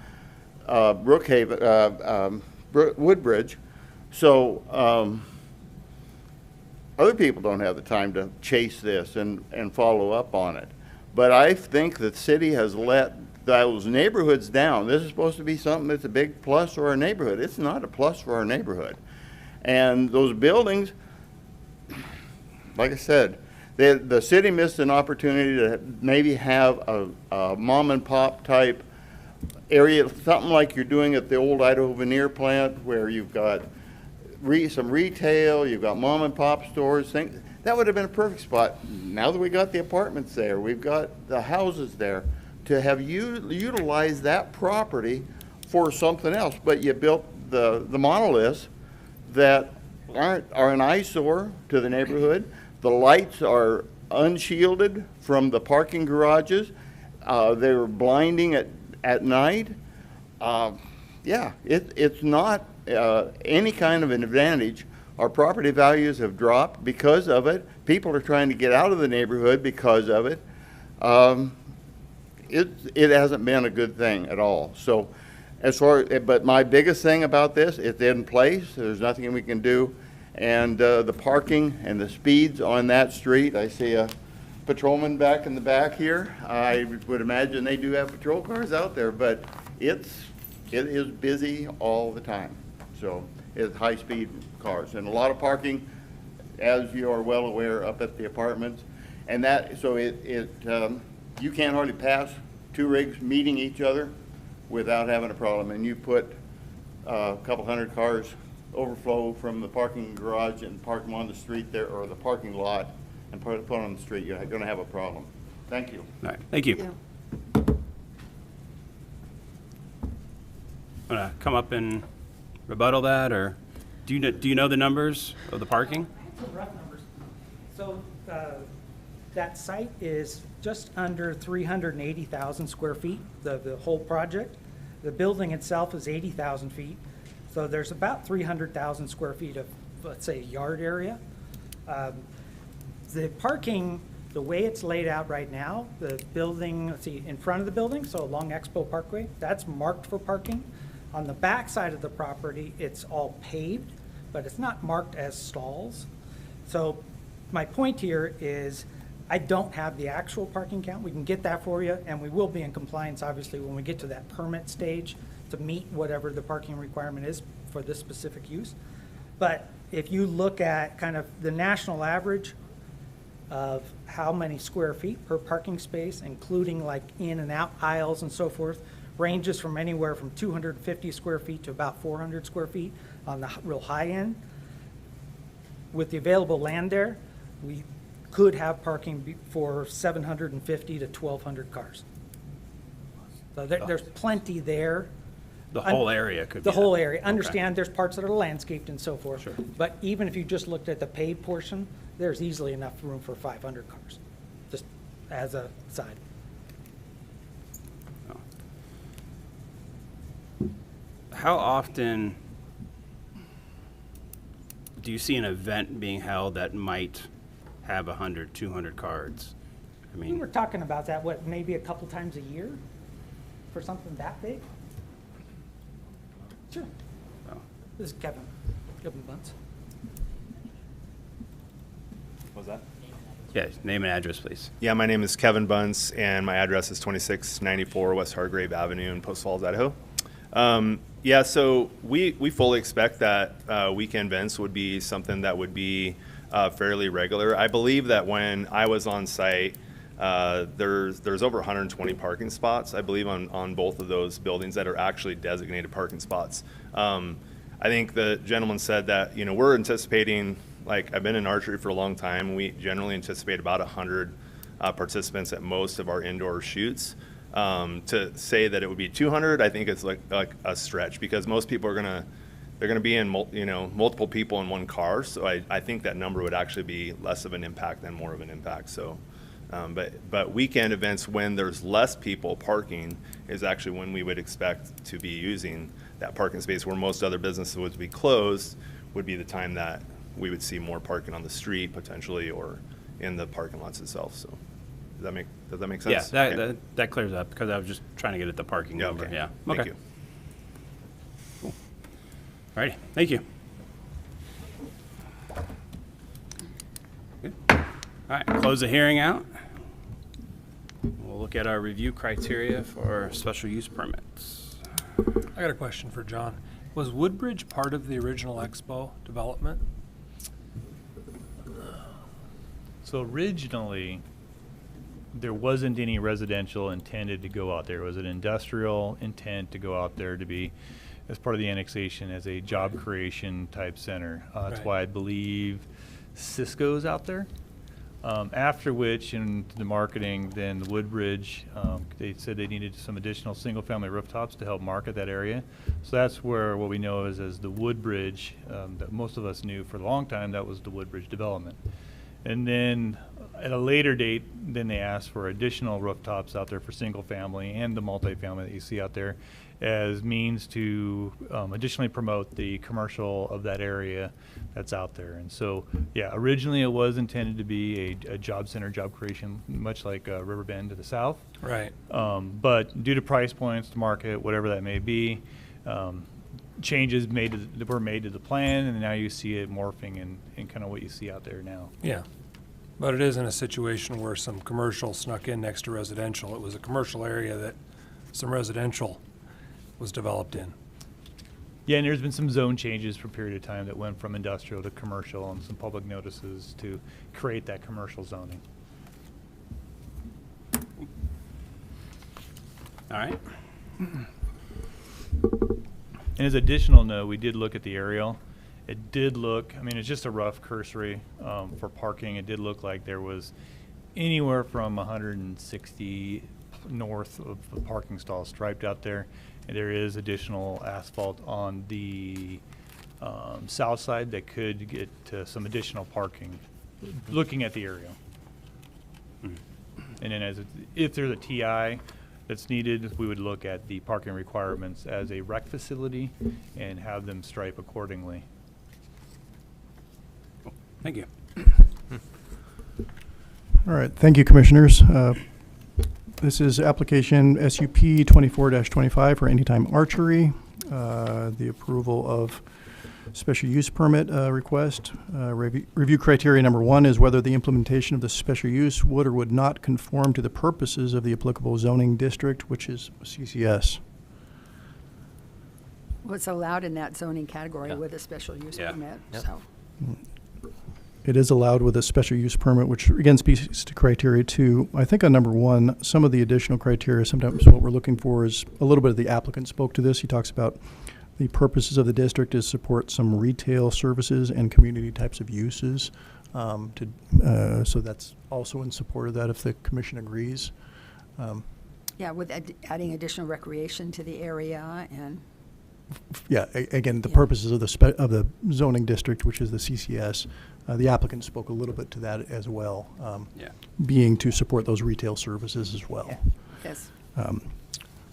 Brookhaven, Woodbridge. So other people don't have the time to chase this and follow up on it. But I think the city has let those neighborhoods down. This is supposed to be something that's a big plus for our neighborhood. It's not a plus for our neighborhood. And those buildings, like I said, the city missed an opportunity to maybe have a mom and pop type area, something like you're doing at the old Idaho veneer plant, where you've got some retail, you've got mom and pop stores, things. That would have been a perfect spot. Now that we got the apartments there, we've got the houses there, to have utilized that property for something else. But you built the monoliths that are an eyesore to the neighborhood. The lights are unshielded from the parking garages. They're blinding at night. Yeah, it's not any kind of an advantage. Our property values have dropped because of it. People are trying to get out of the neighborhood because of it. It hasn't been a good thing at all. So, but my biggest thing about this, it's in place. There's nothing we can do. And the parking and the speeds on that street, I see a patrolman back in the back here. I would imagine they do have patrol cars out there, but it is busy all the time. So it's high-speed cars and a lot of parking, as you are well aware, up at the apartments. And that, so you can't hardly pass two rigs meeting each other without having a problem. And you put a couple hundred cars overflow from the parking garage and park them on the street there, or the parking lot, and put it on the street, you're gonna have a problem. Thank you. All right, thank you. Yeah. Want to come up and rebuttal that, or do you know the numbers of the parking? Some rough numbers. So that site is just under 380,000 square feet, the whole project. The building itself is 80,000 feet. So there's about 300,000 square feet of, let's say, yard area. The parking, the way it's laid out right now, the building, let's see, in front of the building, so along Expo Parkway, that's marked for parking. On the back side of the property, it's all paved, but it's not marked as stalls. So my point here is I don't have the actual parking count. We can get that for you, and we will be in compliance, obviously, when we get to that permit stage to meet whatever the parking requirement is for this specific use. But if you look at kind of the national average of how many square feet per parking space, including like in and out aisles and so forth, ranges from anywhere from 250 square feet to about 400 square feet on the real high end. With the available land there, we could have parking for 750 to 1,200 cars. So there's plenty there. The whole area could be The whole that. area. Okay. Understand there's parts that are landscaped and so forth. Sure. But even if you just looked at the paved portion, there's easily enough room for 500 cars, just as a side. How often do you see an event being held that might have 100, 200 cards? I We mean, were talking about that, what, maybe a couple times a year for something that big? Sure. oh, This is Kevin Bunce. What was that? yeah, name and address, please. Yeah, my name is Kevin Bunce, and my address is 2694 West Hargrave Avenue in Post Falls, Idaho. Yeah, so we fully expect that weekend events would be something that would be fairly regular. I believe that when I was on site, there's over 120 parking spots, I believe, on both of those buildings that are actually designated parking spots. I think the gentleman said that, you know, we're anticipating, like, I've been in archery for a long time. We generally anticipate about 100 participants at most of our indoor shoots. To say that it would be 200, I think it's like a stretch, because most people are they're gonna be in multiple people in one car. So I think that number would actually be less of an impact than more of an impact. So, but weekend events, when there's less people parking, is actually when we would expect to be using that parking space, where most other businesses would be closed, would be the time that we would see more parking on the street potentially, or in the parking lots itself. So does that make sense? Yeah, Okay. that clears up, because I was just trying to get at the parking Yeah, number, okay. yeah. Thank Okay. you. All righty, thank you. Good. All right, close the hearing out. We'll look at our review criteria for special use permits. I got a question for John. Was Woodbridge part of the original Expo development? So originally, there wasn't any residential intended to go out there. It was an industrial intent to go out there to be, as part of the annexation, as a job creation type center. That's Right. why I believe Cisco's out there. After which, in the marketing, then the Woodbridge, they said they needed some additional single-family rooftops to help market that area. So that's where what we know is as the Woodbridge, that most of us knew for a long time, that was the Woodbridge development. And then at a later date, then they asked for additional rooftops out there for single-family and the multifamily that you see out there as means to additionally promote the commercial of that area that's out there. And so, yeah, originally it was intended to be a job center, job creation, much like Riverbend to the south. Right. But due to price points, to market, whatever that may be, changes that were made to the plan, and now you see it morphing in kind of what you see out there now. Yeah. But it isn't a situation where some commercial snuck in next to residential. It was a commercial area that some residential was developed in. Yeah, and there's been some zone changes for a period of time that went from industrial to commercial, and some public notices to create that commercial zoning. All right. And as additional note, we did look at the aerial. It did look, I mean, it's just a rough cursory for parking. It did look like there was anywhere from 160 north of the parking stalls striped out there. And there is additional asphalt on the south side that could get some additional parking, looking at the aerial. And then if there's a TI that's needed, we would look at the parking requirements as a rec facility and have them stripe accordingly. Thank you. All right, thank you, Commissioners. This is application SUP 24-25 for Anytime Archery. The approval of special use permit request. Review criteria number 1 is whether the implementation of the special use would or would not conform to the purposes of the applicable zoning district, which is CCS. What's allowed in that zoning category with a special use Yeah. permit, Yep. so. It is allowed with a special use permit, which again speaks to criteria 2. I think on number 1, some of the additional criteria, sometimes what we're looking for is a little bit of the applicant spoke to this. He talks about the purposes of the district is support some retail services and community types of uses. So that's also in support of that if the commission agrees. Yeah, with adding additional recreation to the area and, Yeah, again, the Yeah. purposes of of the zoning district, which is the CCS, the applicant spoke a little bit to that as well, Yeah. being to support those retail services as well. yeah, yes.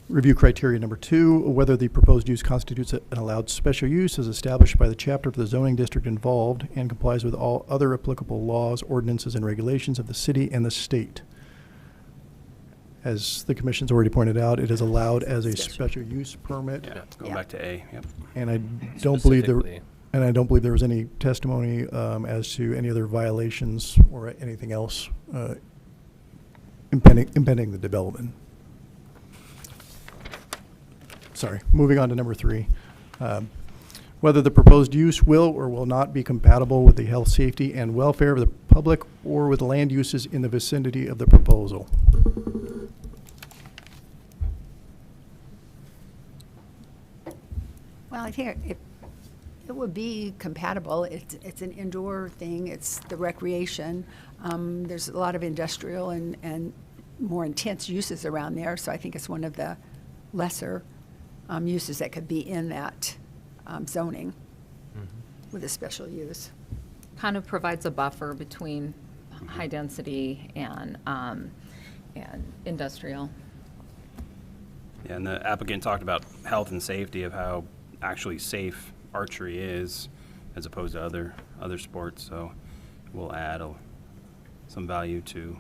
Review criteria number 2, whether the proposed use constitutes an allowed special use as established by the chapter of the zoning district involved and complies with all other applicable laws, ordinances, and regulations of the city and the state. As the commission's already pointed out, it is allowed as a special use permit. Yeah. Going Yeah. back to A. Yep. And I don't believe Specifically. there was any testimony as to any other violations or anything else impending the development. Sorry, moving on to number 3. Whether the proposed use will or will not be compatible with the health, safety, and welfare of the public or with land uses in the vicinity of the proposal. Well, I think it would be compatible. It's an indoor thing. It's the recreation. There's a lot of industrial and more intense uses around there, so I think it's one of the lesser uses that could be in that zoning with a special use. Kind of provides a buffer between high density and industrial. Yeah, and the applicant talked about health and safety of how actually safe archery is as opposed to other sports. So we'll add some value to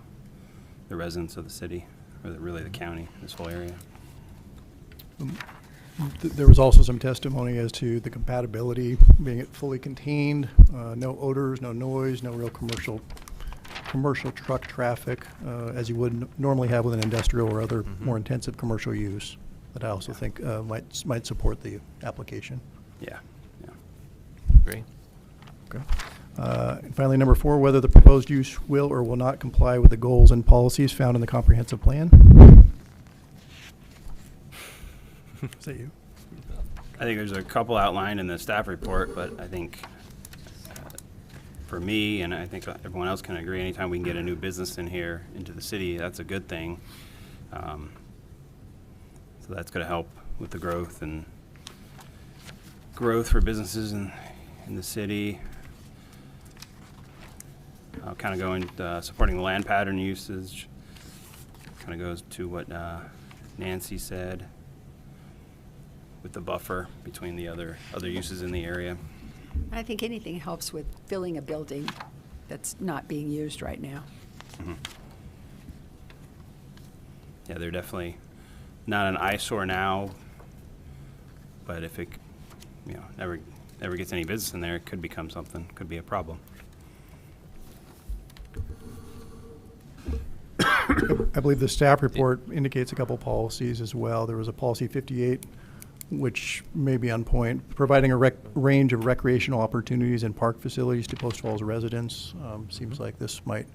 the residents of the city, or really the county, this whole area. There was also some testimony as to the compatibility, being it fully contained, no odors, no noise, no real commercial truck traffic, as you would normally have with an industrial or other more intensive commercial use, that I also think might support the application. Yeah, yeah. Agree. Okay. And finally, number 4, whether the proposed use will or will not comply with the goals and policies found in the comprehensive plan. Is that you? I think there's a couple outlined in the staff report, but I think for me, and I think everyone else can agree, anytime we can get a new business in here into the city, that's a good thing. So that's going to help with the growth for businesses in the city. Kind of going supporting the land pattern usage. Kind of goes to what Nancy said with the buffer between the other uses in the area. I think anything helps with filling a building that's not being used right now. Yeah, they're definitely not an eyesore now, but if it never gets any business in there, it could become something, could be a problem. I believe the staff report indicates a couple policies as well. There was a policy 58, which may be on point, providing a range of recreational opportunities and park facilities to Post Falls residents. Seems like this might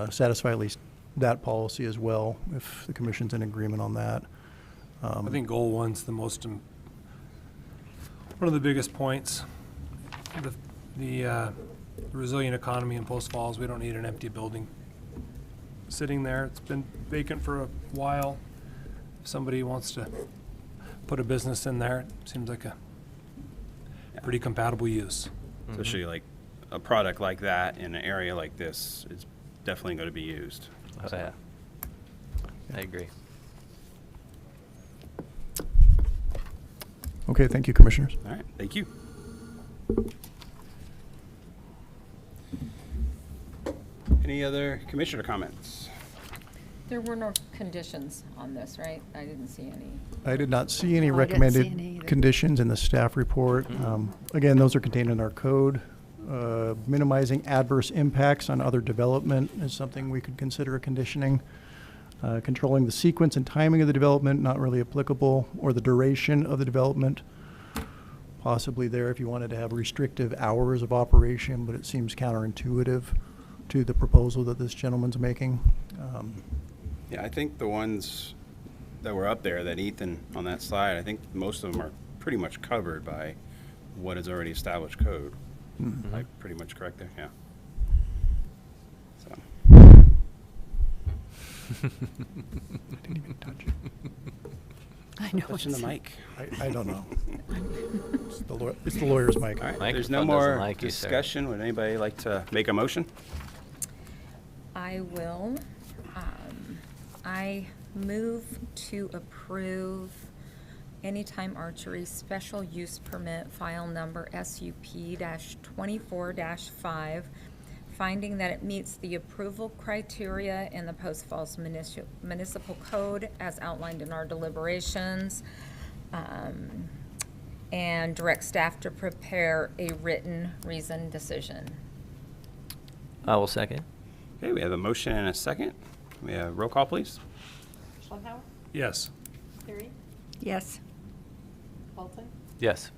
satisfy at least that policy as well, if the commission's in agreement on that. I think goal one's the most, one of the biggest points. The resilient economy in Post Falls, we don't need an empty building sitting there. It's been vacant for a while. If somebody wants to put a business in there, it seems like a pretty compatible use. Especially like a product like that in an area like this is definitely going to be used. Oh, yeah. I agree. Okay, thank you, commissioners. All right, thank you. Any other commissioner comments? There were no conditions on this, right? I didn't see any. I did not see any No, I didn't see any recommended either. conditions in the staff report. Again, those are contained in our code. Minimizing adverse impacts on other development is something we could consider a conditioning. Controlling the sequence and timing of the development, not really applicable, or the duration of the development. Possibly there if you wanted to have restrictive hours of operation, but it seems counterintuitive to the proposal that this gentleman's making. Yeah, I think the ones that were up there, that Ethan on that slide, I think most of them are pretty much covered by what is already established code. I'm pretty much correct there, yeah. So. I didn't even touch it. I know. Touching the mic. I don't know. It's the lawyer's mic. All right, there's no Microphone doesn't more like you, sir. discussion. Would anybody like to make a motion? I will. I move to approve Anytime Archery Special Use Permit File Number SUP-24-5, finding that it meets the approval criteria in the Post Falls Municipal Code as outlined in our deliberations, and direct staff to prepare a written reasoned decision. I will second. Okay, we have a motion and a second. We have roll call, please. Schlonhauer, Yes. Carey, Yes. Walton, Yes.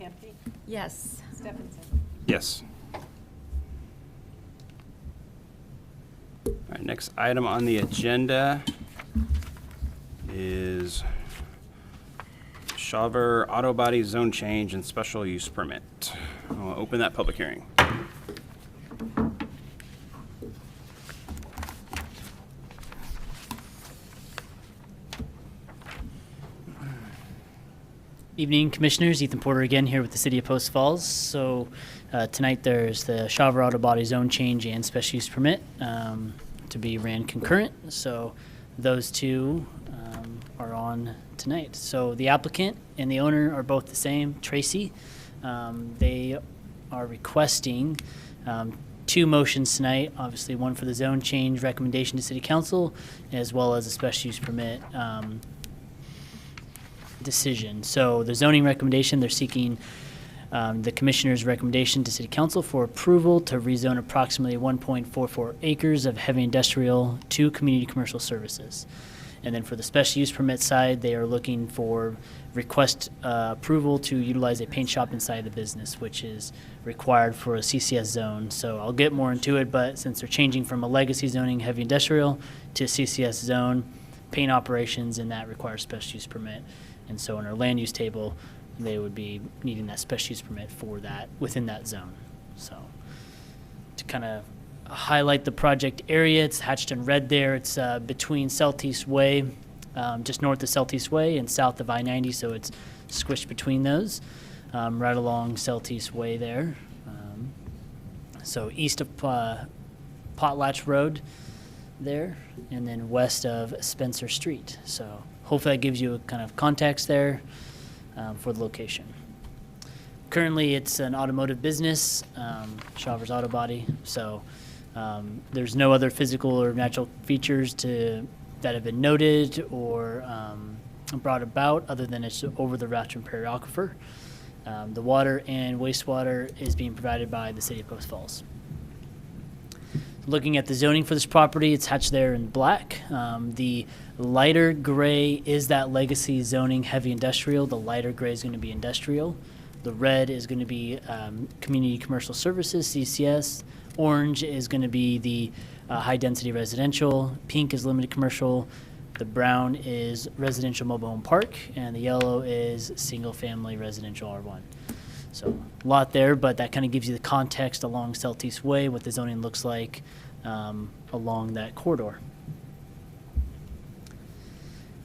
Hampe, Yes. Stephenson. Yes. All right, next item on the agenda is Shawver Autobody Zone Change and Special Use Permit. I'll open that public hearing. Evening, Commissioners. Ethan Porter again here with the City of Post Falls. So tonight there's the Shawver Autobody Zone Change and Special Use Permit to be ran concurrent. So those two are on tonight. So the applicant and the owner are both the same, Tracy. They are requesting two motions tonight, obviously one for the zone change recommendation to City Council, as well as a special use permit decision. So the zoning recommendation, they're seeking the Commissioner's recommendation to City Council for approval to rezone approximately 1.44 acres of heavy industrial to community commercial services. And then for the special use permit side, they are looking for request approval to utilize a paint shop inside the business, which is required for a CCS zone. So I'll get more into it, but since they're changing from a legacy zoning heavy industrial to a CCS zone, paint operations, and that requires special use permit. And so in our land use table, they would be needing that special use permit for that within that zone. So to kind of highlight the project area, it's hatched in red there. It's between Southeast Way, just north of Southeast Way and south of I-90, so it's squished between those, right along Southeast Way there. So east of Potlatch Road there, and then west of Spencer Street. So hopefully that gives you a kind of context there for the location. Currently, it's an automotive business, Shawver's Autobody, so there's no other physical or natural features that have been noted or brought about other than it's over the Ratcham Prairie Aquifer. The water and wastewater is being provided by the city of Post Falls. Looking at the zoning for this property, it's hatched there in black. The lighter gray is that legacy zoning heavy industrial. The lighter gray is going to be industrial. The red is going to be community commercial services, CCS. Orange is going to be the high density residential. Pink is limited commercial. The brown is residential mobile home park, and the yellow is single family residential R1. So a lot there, but that kind of gives you the context along Southeast Way, what the zoning looks like along that corridor.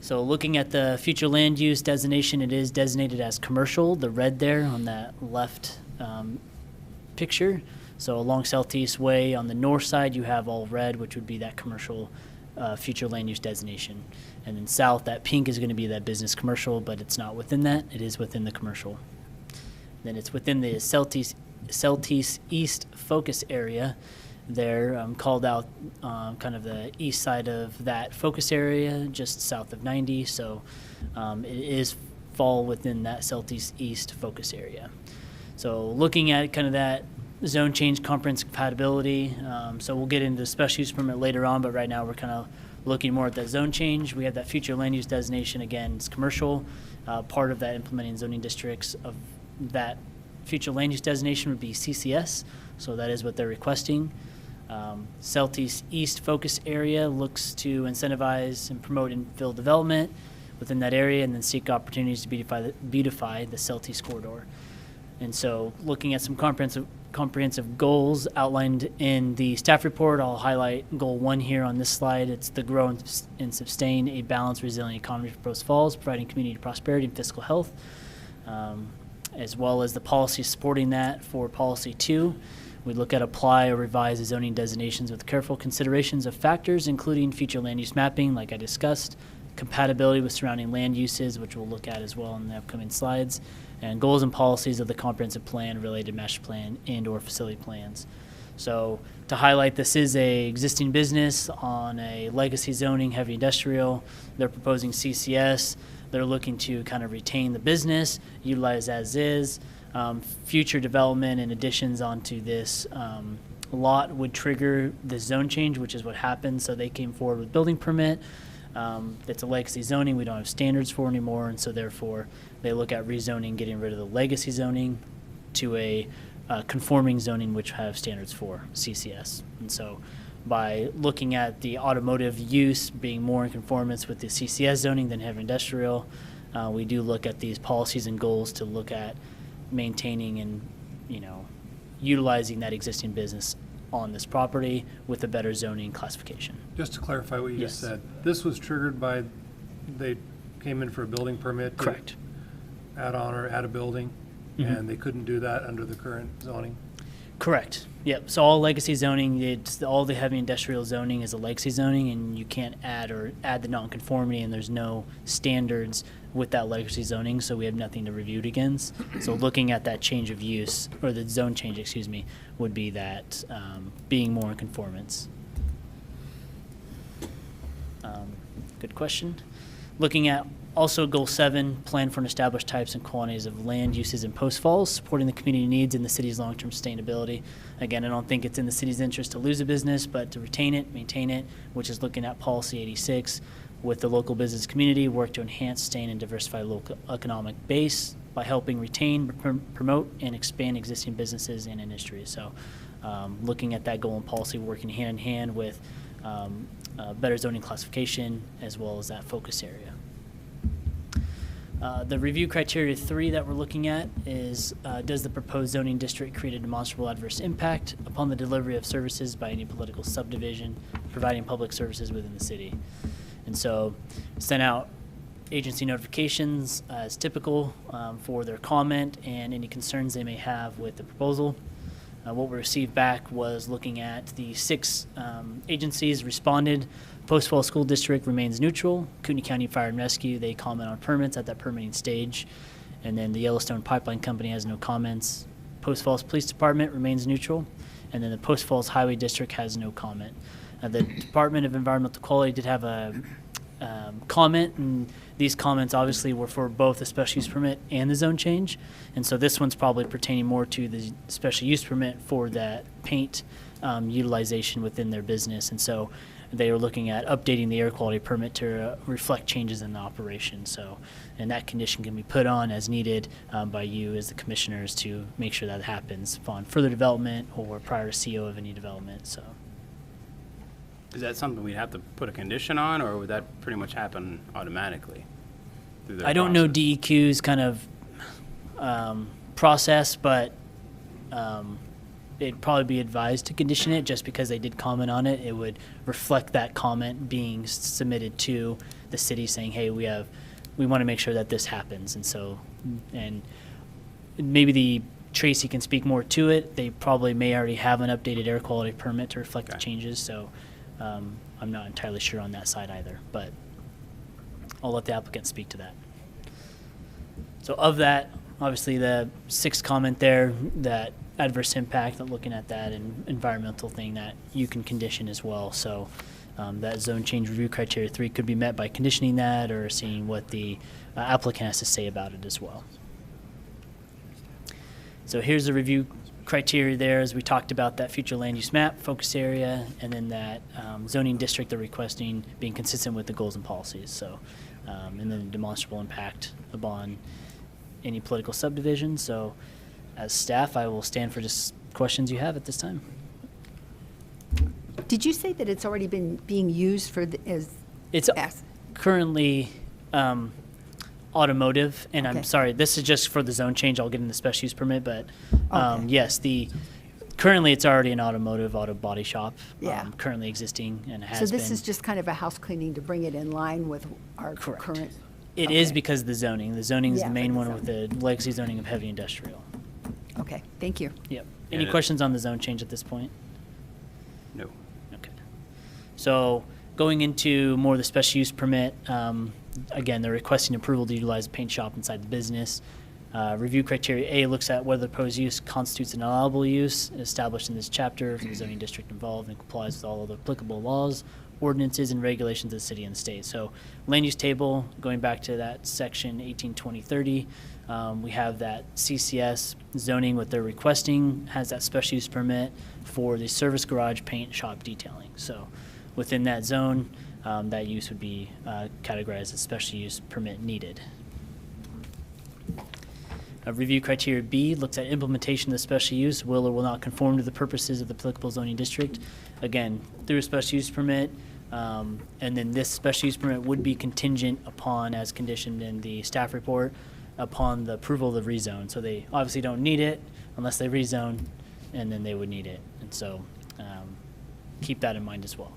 So looking at the future land use designation, it is designated as commercial, the red there on that left picture. So along Southeast Way on the north side, you have all red, which would be that commercial future land use designation. And then south, that pink is going to be that business commercial, but it's not within that. It is within the commercial. Then it's within the Southeast East focus area. They're called out kind of the east side of that focus area, just south of 90. So it is fall within that Southeast East focus area. So looking at kind of that zone change comprehensive compatibility. So we'll get into the special use permit later on, but right now we're kind of looking more at that zone change. We have that future land use designation. Again, it's commercial. Part of that implementing zoning districts of that future land use designation would be CCS, so that is what they're requesting. Southeast East focus area looks to incentivize and promote infill development within that area, and then seek opportunities to beautify the Southeast corridor. And so looking at some comprehensive goals outlined in the staff report, I'll highlight goal 1 here on this slide. It's to grow and sustain a balanced, resilient economy for Post Falls, providing community prosperity and fiscal health, as well as the policy supporting that. For policy 2, we look at apply or revise the zoning designations with careful considerations of factors, including future land use mapping, like I discussed, compatibility with surrounding land uses, which we'll look at as well in the upcoming slides, and goals and policies of the comprehensive plan, related master plan, and or facility plans. So to highlight, this is a existing business on a legacy zoning, heavy industrial. They're proposing CCS. They're looking to kind of retain the business, utilize as is. Future development and additions onto this lot would trigger the zone change, which is what happened. So they came forward with building permit. It's a legacy zoning we don't have standards for anymore, and so therefore they look at rezoning, getting rid of the legacy zoning to a conforming zoning which have standards for CCS. And so by looking at the automotive use being more in conformance with the CCS zoning than heavy industrial, we do look at these policies and goals to look at maintaining and utilizing that existing business on this property with a better zoning classification. Just to clarify what you Yes. just said, this was triggered by, they came in for a building permit to Correct. add on or add a building, Mhm. and they couldn't do that under the current zoning? Correct. Yep. So all legacy zoning, all the heavy industrial zoning is a legacy zoning, and you can't add the nonconformity, and there's no standards with that legacy zoning, so we have nothing to review it against. So looking at that change of use, or the zone change, excuse me, would be that being more in conformance. Good question. Looking at also goal 7, plan for an established types and quantities of land uses in Post Falls, supporting the community needs and the city's long-term sustainability. Again, I don't think it's in the city's interest to lose a business, but to retain it, maintain it, which is looking at policy 86 with the local business community, work to enhance, sustain, and diversify local economic base by helping retain, promote, and expand existing businesses and industries. So looking at that goal and policy, working hand in hand with better zoning classification as well as that focus area. The review criteria 3 that we're looking at is, does the proposed zoning district create a demonstrable adverse impact upon the delivery of services by any political subdivision providing public services within the city? And so sent out agency notifications as typical for their comment and any concerns they may have with the proposal. What we received back was looking at the 6 agencies responded. Post Falls School District remains neutral. Kootenai County Fire and Rescue, they comment on permits at that permitting stage. And then the Yellowstone Pipeline Company has no comments. Post Falls Police Department remains neutral. And then the Post Falls Highway District has no comment. The Department of Environmental Quality did have a comment, and these comments obviously were for both the special use permit and the zone change. And so this one's probably pertaining more to the special use permit for that paint utilization within their business. And so they were looking at updating the air quality permit to reflect changes in the operation. So, and that condition can be put on as needed by you as the commissioners to make sure that happens upon further development or prior to CO of any development. So. Is that something we'd have to put a condition on, or would that pretty much happen automatically through their I don't know process? DEQ's kind of process, but it'd probably be advised to condition it just because they did comment on it. It would reflect that comment being submitted to the city saying, hey, we want to make sure that this happens. And so, and maybe Tracy can speak more to it. They probably may already have an updated air quality permit to reflect the changes. So I'm not entirely sure on that side either, but I'll let the applicant speak to that. So of that, obviously the sixth comment there, that adverse impact, looking at that and environmental thing that you can condition as well. So that zone change review criteria 3 could be met by conditioning that or seeing what the applicant has to say about it as well. So here's the review criteria there, as we talked about that future land use map, focus area, and then that zoning district they're requesting being consistent with the goals and policies. So, and then the demonstrable impact upon any political subdivision. So as staff, I will stand for just questions you have at this time. Did you say that it's already been being used for It's as? currently automotive, and I'm Okay. sorry, this is just for the zone change. I'll get in the special use permit, but Okay. yes, currently it's already an auto body shop, Yeah. currently existing and has So been. this is just kind of a house cleaning to bring it in line with our Correct. current? It is Okay. because of the zoning. The zoning is Yeah, the main for one the with the legacy zoning of heavy industrial. Okay, thank you. Yep. Any Yeah. questions on the zone change at this point? No. Okay. So going into more of the special use permit, again, they're requesting approval to utilize a paint shop inside the business. Review criteria A looks at whether the proposed use constitutes an allowable use established in this chapter for the zoning district involved and complies with all other applicable laws, ordinances, and regulations of the city and the state. So land use table, going back to that section 182030, we have that CCS zoning, what they're requesting has that special use permit for the service garage paint shop detailing. So within that zone, that use would be categorized as special use permit needed. Review criteria B looks at implementation of the special use will or will not conform to the purposes of the applicable zoning district. Again, through a special use permit, and then this special use permit would be contingent upon, as conditioned in the staff report, upon the approval of the rezone. So they obviously don't need it unless they rezone, and then they would need it. And so keep that in mind as well.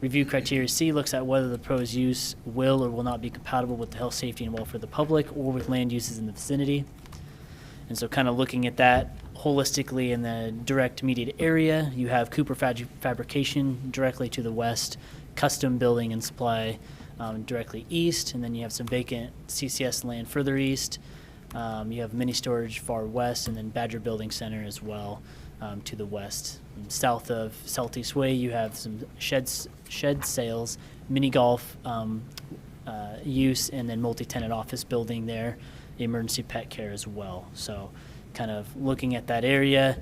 Review criteria C looks at whether the proposed use will or will not be compatible with the health, safety, and welfare of the public or with land uses in the vicinity. And so kind of looking at that holistically in the direct immediate area, you have Cooper Fabrication directly to the west, Custom Building and Supply directly east, and then you have some vacant CCS land further east. You have mini storage far west, and then Badger Building Center as well to the west. And south of Southeast Way, you have some shed sales, mini golf use, and then multi-tenant office building there, emergency pet care as well. So kind of looking at that area,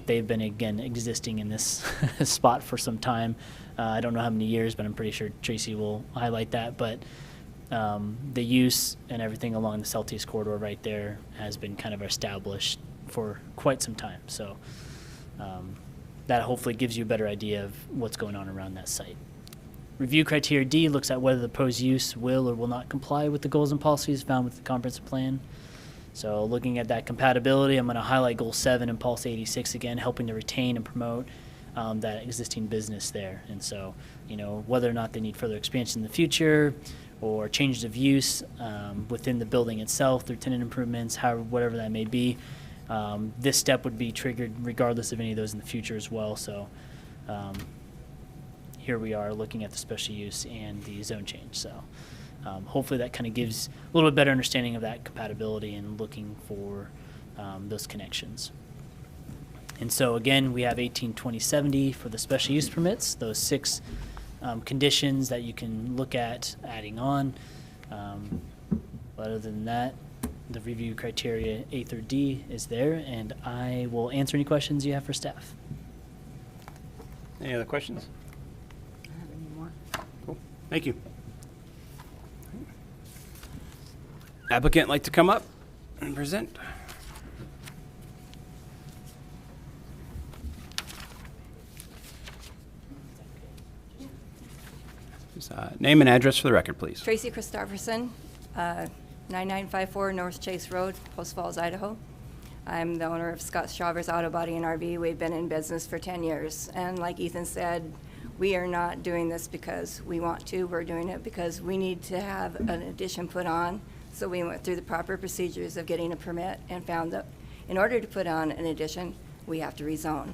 they've been, again, existing in this spot for some time. I don't know how many years, but I'm pretty sure Tracy will highlight that. But the use and everything along the Southeast corridor right there has been kind of established for quite some time. So that hopefully gives you a better idea of what's going on around that site. Review criteria D looks at whether the proposed use will or will not comply with the goals and policies found with the comprehensive plan. So looking at that compatibility, I'm going to highlight Goal 7 and Policy 86 again, helping to retain and promote that existing business there. And so, you know, whether or not they need further expansion in the future or changes of use within the building itself through tenant improvements, whatever that may be, this step would be triggered regardless of any of those in the future as well. So here we are looking at the special use and the zone change. So hopefully that kind of gives a little bit better understanding of that compatibility and looking for those connections. And so again, we have 18, 20, 70 for the special use permits, those 6 conditions that you can look at adding on. But other than that, the review criteria A through D is there, and I will answer any questions you have for staff. Any other questions? I don't have any more. Cool. Thank you. Applicant like to come up and present? Just, name and address for the record, please. Tracy Christopherson, 9954 North Chase Road, Post Falls, Idaho. I'm the owner of Scott's Shawver's Autobody and RV. We've been in business for 10 years. And like Ethan said, we are not doing this because we want to. We're doing it because we need to have an addition put on. So we went through the proper procedures of getting a permit and found that in order to put on an addition, we have to rezone.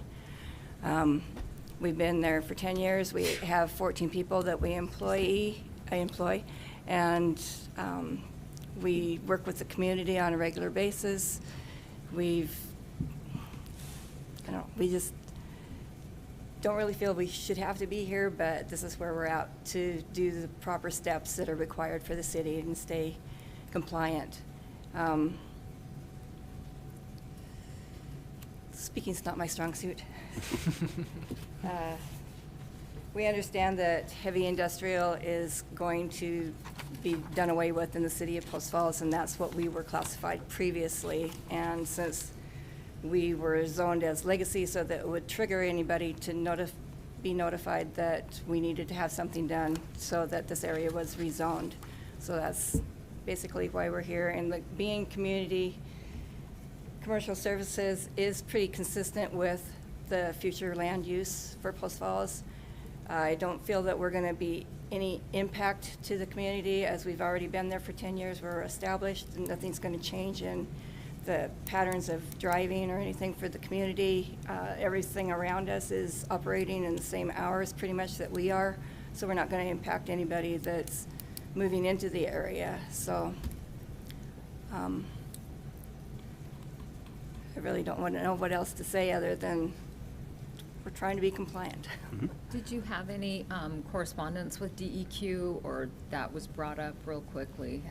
We've been there for 10 years. We have 14 people that I employ, and we work with the community on a regular basis. We just don't really feel we should have to be here, but this is where we're at to do the proper steps that are required for the city and stay compliant. Speaking's not my strong suit. We understand that heavy industrial is going to be done away with in the city of Post Falls, and that's what we were classified previously. And since we were zoned as legacy, so that it would trigger anybody to be notified that we needed to have something done so that this area was rezoned. So that's basically why we're here. And being community commercial services is pretty consistent with the future land use for Post Falls. I don't feel that we're going to be any impact to the community, as we've already been there for 10 years. We're established, and nothing's going to change in the patterns of driving or anything for the community. Everything around us is operating in the same hours pretty much that we are, so we're not going to impact anybody that's moving into the area. So I really don't want to know what else to say other than we're trying to be compliant. Mm-hmm. Did you have any correspondence with DEQ, or that was brought up real quickly?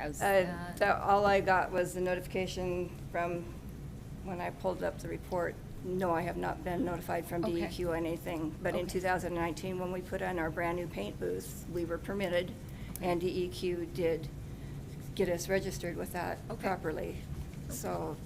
All I got was the notification from when I pulled up the report. No, I have not been notified from Okay. DEQ or anything. But in Okay. 2019, when we put on our brand-new paint booth, we were permitted, and DEQ did get us registered with that Okay. properly. So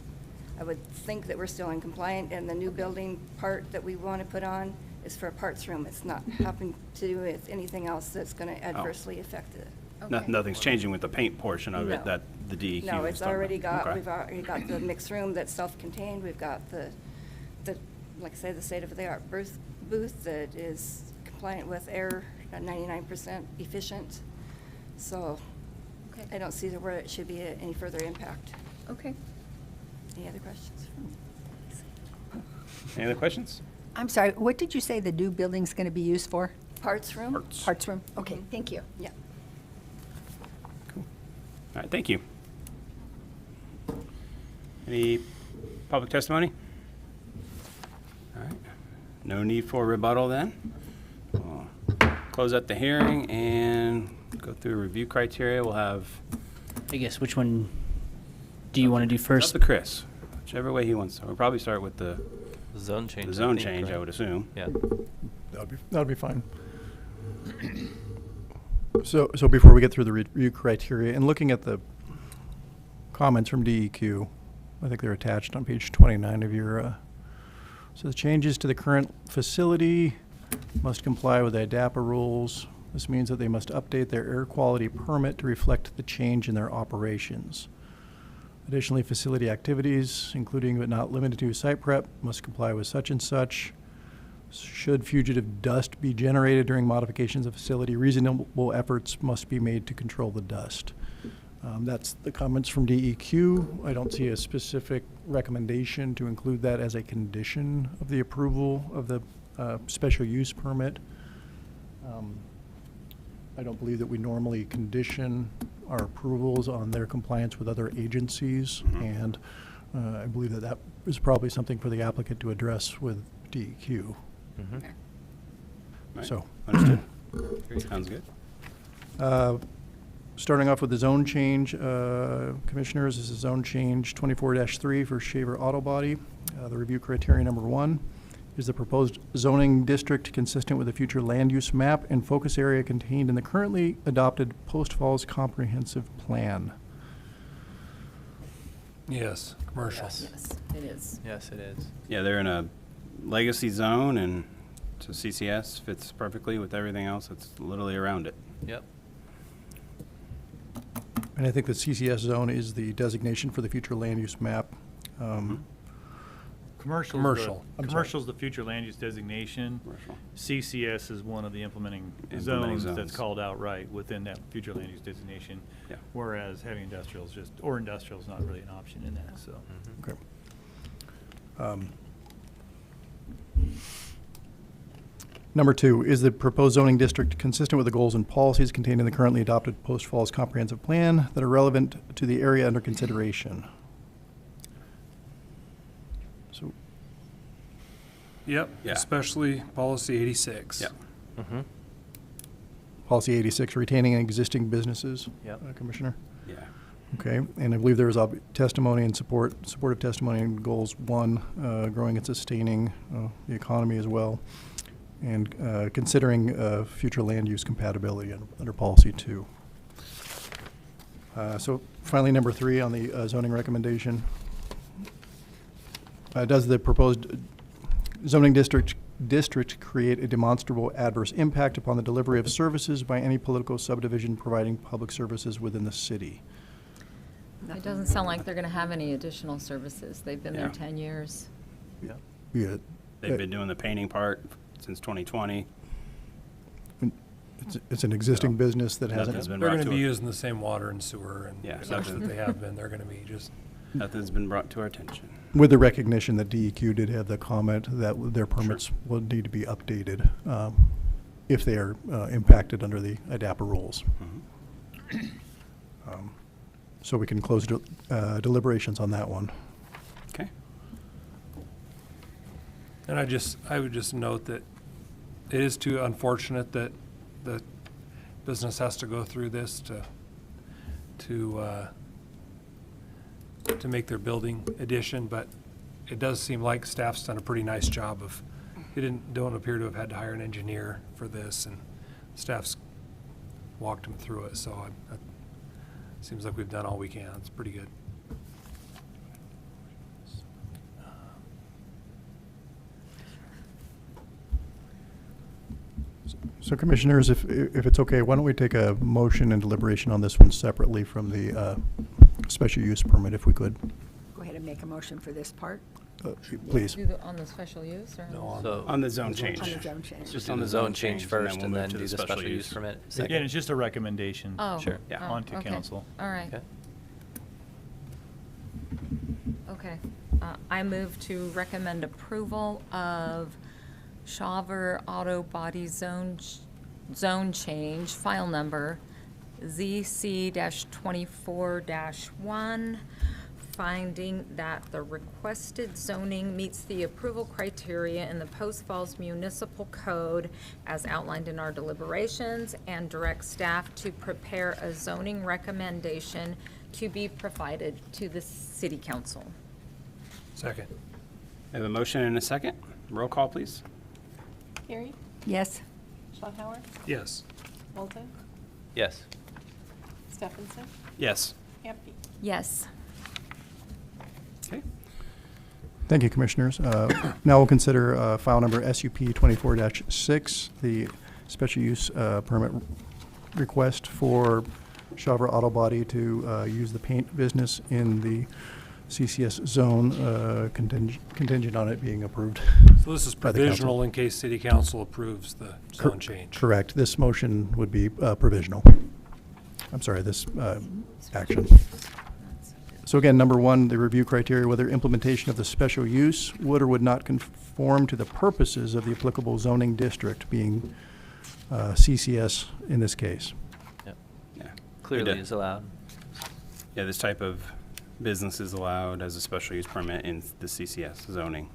I would think that we're still in compliant, and the new building part that we want to put on is for a parts room. It's not having to do with anything else that's going to adversely affect it. Okay. Nothing's changing with the paint portion of it No. that the DEQ No, was it's talking already about. got, Okay. we've already got the mixed room that's self-contained. We've got the, like I say, the state-of-the-art booth that is compliant with air, 99% efficient. So Okay. I don't see where it should be any further impact. Okay. Any other questions? Any other questions? I'm sorry, what did you say the new building's going to be used for? Parts room? Parts. Parts room? Okay, thank you. Yeah. Cool. All right, thank you. Any public testimony? All right. No need for rebuttal then. We'll close out the hearing and go through review criteria. We'll have I guess, which one do you want to do first? up to Chris, whichever way he wants. We'll probably start with the Zone change. I zone think, change, I right? would assume. Yeah. That'd be fine. So before we get through the review criteria, and looking at the comments from DEQ, I think they're attached on page 29 of your, so the changes to the current facility must comply with the ADAPA rules. This means that they must update their air quality permit to reflect the change in their operations. Additionally, facility activities, including but not limited to site prep, must comply with such and such. Should fugitive dust be generated during modifications of facility, reasonable efforts must be made to control the dust. That's the comments from DEQ. I don't see a specific recommendation to include that as a condition of the approval of the special use permit. I don't believe that we normally condition our approvals on their compliance with other agencies, and I believe that that is probably something for the applicant to address with DEQ. Mm-hmm. Right. So, Understood. Sounds good. Starting off with the zone change, Commissioners, this is zone change 24-3 for Shawver Autobody. The review criteria number 1 is the proposed zoning district consistent with the future land use map and focus area contained in the currently adopted Post Falls Comprehensive Plan. Yes, commercial. Yes, it is. Yes, it is. Yeah, they're in a legacy zone, and so CCS fits perfectly with everything else that's literally around it. Yep. And I think the CCS zone is the designation for the future land use map. Commercial. Commercial's the future land use designation. Commercial. CCS is one of the implementing zones that's called out right within that future land use designation. Yeah. Whereas heavy industrial is just, or industrial is not really an option in that, so. Okay. Number 2, is the proposed zoning district consistent with the goals and policies contained in the currently adopted Post Falls Comprehensive Plan that are relevant to the area under consideration? So, Yep, Yeah. especially policy 86. Yep. Mm-hmm. Policy 86, retaining existing businesses. Yep. Commissioner? Yeah. Okay, and I believe there was testimony and supportive testimony in goals 1, growing and sustaining the economy as well, and considering future land use compatibility under policy 2. So finally, number 3 on the zoning recommendation. Does the proposed zoning district create a demonstrable adverse impact upon the delivery of services by any political subdivision providing public services within the city? It doesn't sound like they're going to have any additional services. They've been there Yeah. 10 years. Yep. Yeah, They've been doing the painting part since 2020. it's an existing business that Nothing's hasn't. been They're brought going to to be our- using the same water and sewer and Yeah, such nothing. that they have been. They're going to be just, Nothing's been brought to our attention. With the recognition that DEQ did have the comment that their permits will need to be updated if they are impacted under the IDAPA rules. So we can close deliberations on that one. Okay. and I would just note that it is too unfortunate that the business has to go through this to make their building addition, but it does seem like staff's done a pretty nice job of, don't appear to have had to hire an engineer for this, and staff's walked them through it, so it seems like we've done all we can. It's pretty good. So Commissioners, if it's okay, why don't we take a motion and deliberation on this one separately from the special use permit, if we could? Go ahead and make a motion for this part, Please. On the special use or? No, So, On the zone change. on the zone change. just do on the the zone zone change change, first we'll and move then to do the special use permit Again, second. it's just a recommendation Oh. Sure. Yeah. Oh, onto okay. council. All right. Okay. Okay. I move to recommend approval of Shawver Autobody zone change, file number ZC-24-1, finding that the requested zoning meets the approval criteria in the Post Falls Municipal Code as outlined in our deliberations, and direct staff to prepare a zoning recommendation to be provided to the city council. second. I have a motion and a second. Roll call, please. Carrie, Yes, Schottenhauer, Yes. Bolton, Yes. Stephenson, Yes. Hampe. Yes. Okay. Thank you, Commissioners. Now we'll consider file number SUP 24-6, the special use permit request for Shawver Autobody to use the paint business in the CCS zone, contingent on it being approved. So this is by the council. provisional in case city council approves the zone change. Correct. This motion would be provisional. I'm sorry, this action. So again, number 1, the review criteria, whether implementation of the special use would or would not conform to the purposes of the applicable zoning district, being CCS in this case. Yep. Yeah. Clearly did. is allowed. Yeah, this type of business is allowed as a special use permit in the CCS zoning.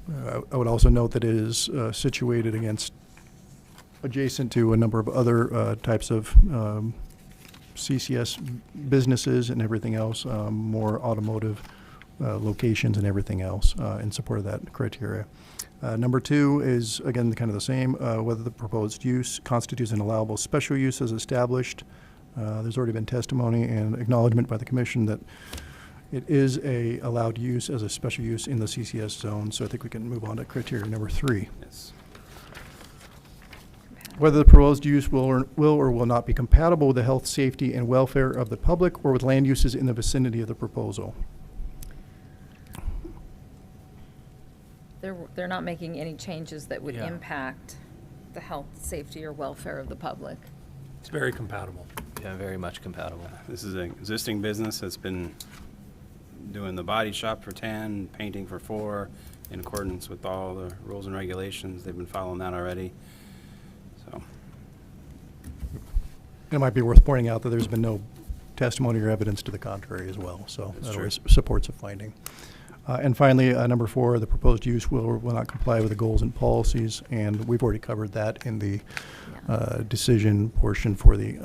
I would also note that it is situated adjacent to a number of other types of CCS businesses and everything else, more automotive locations and everything else in support of that criteria. Number 2 is, again, kind of the same, whether the proposed use constitutes an allowable special use as established. There's already been testimony and acknowledgement by the commission that it is a allowed use as a special use in the CCS zone, so I think we can move on to criteria number 3. Yes. Whether the proposed use will or will not be compatible with the health, safety, and welfare of the public or with land uses in the vicinity of the proposal. They're not making any changes that would Yeah. impact the health, safety, or welfare of the public. It's very compatible. Yeah, very much compatible. This is an existing business that's been doing the body shop for 10, painting for 4, in accordance with all the rules and regulations. They've been following that already. So, It might be worth pointing out that there's been no testimony or evidence to the contrary as well, so That's that true. always supports a finding. And finally, number 4, the proposed use will or will not comply with the goals and policies, and we've already covered that in the decision portion for the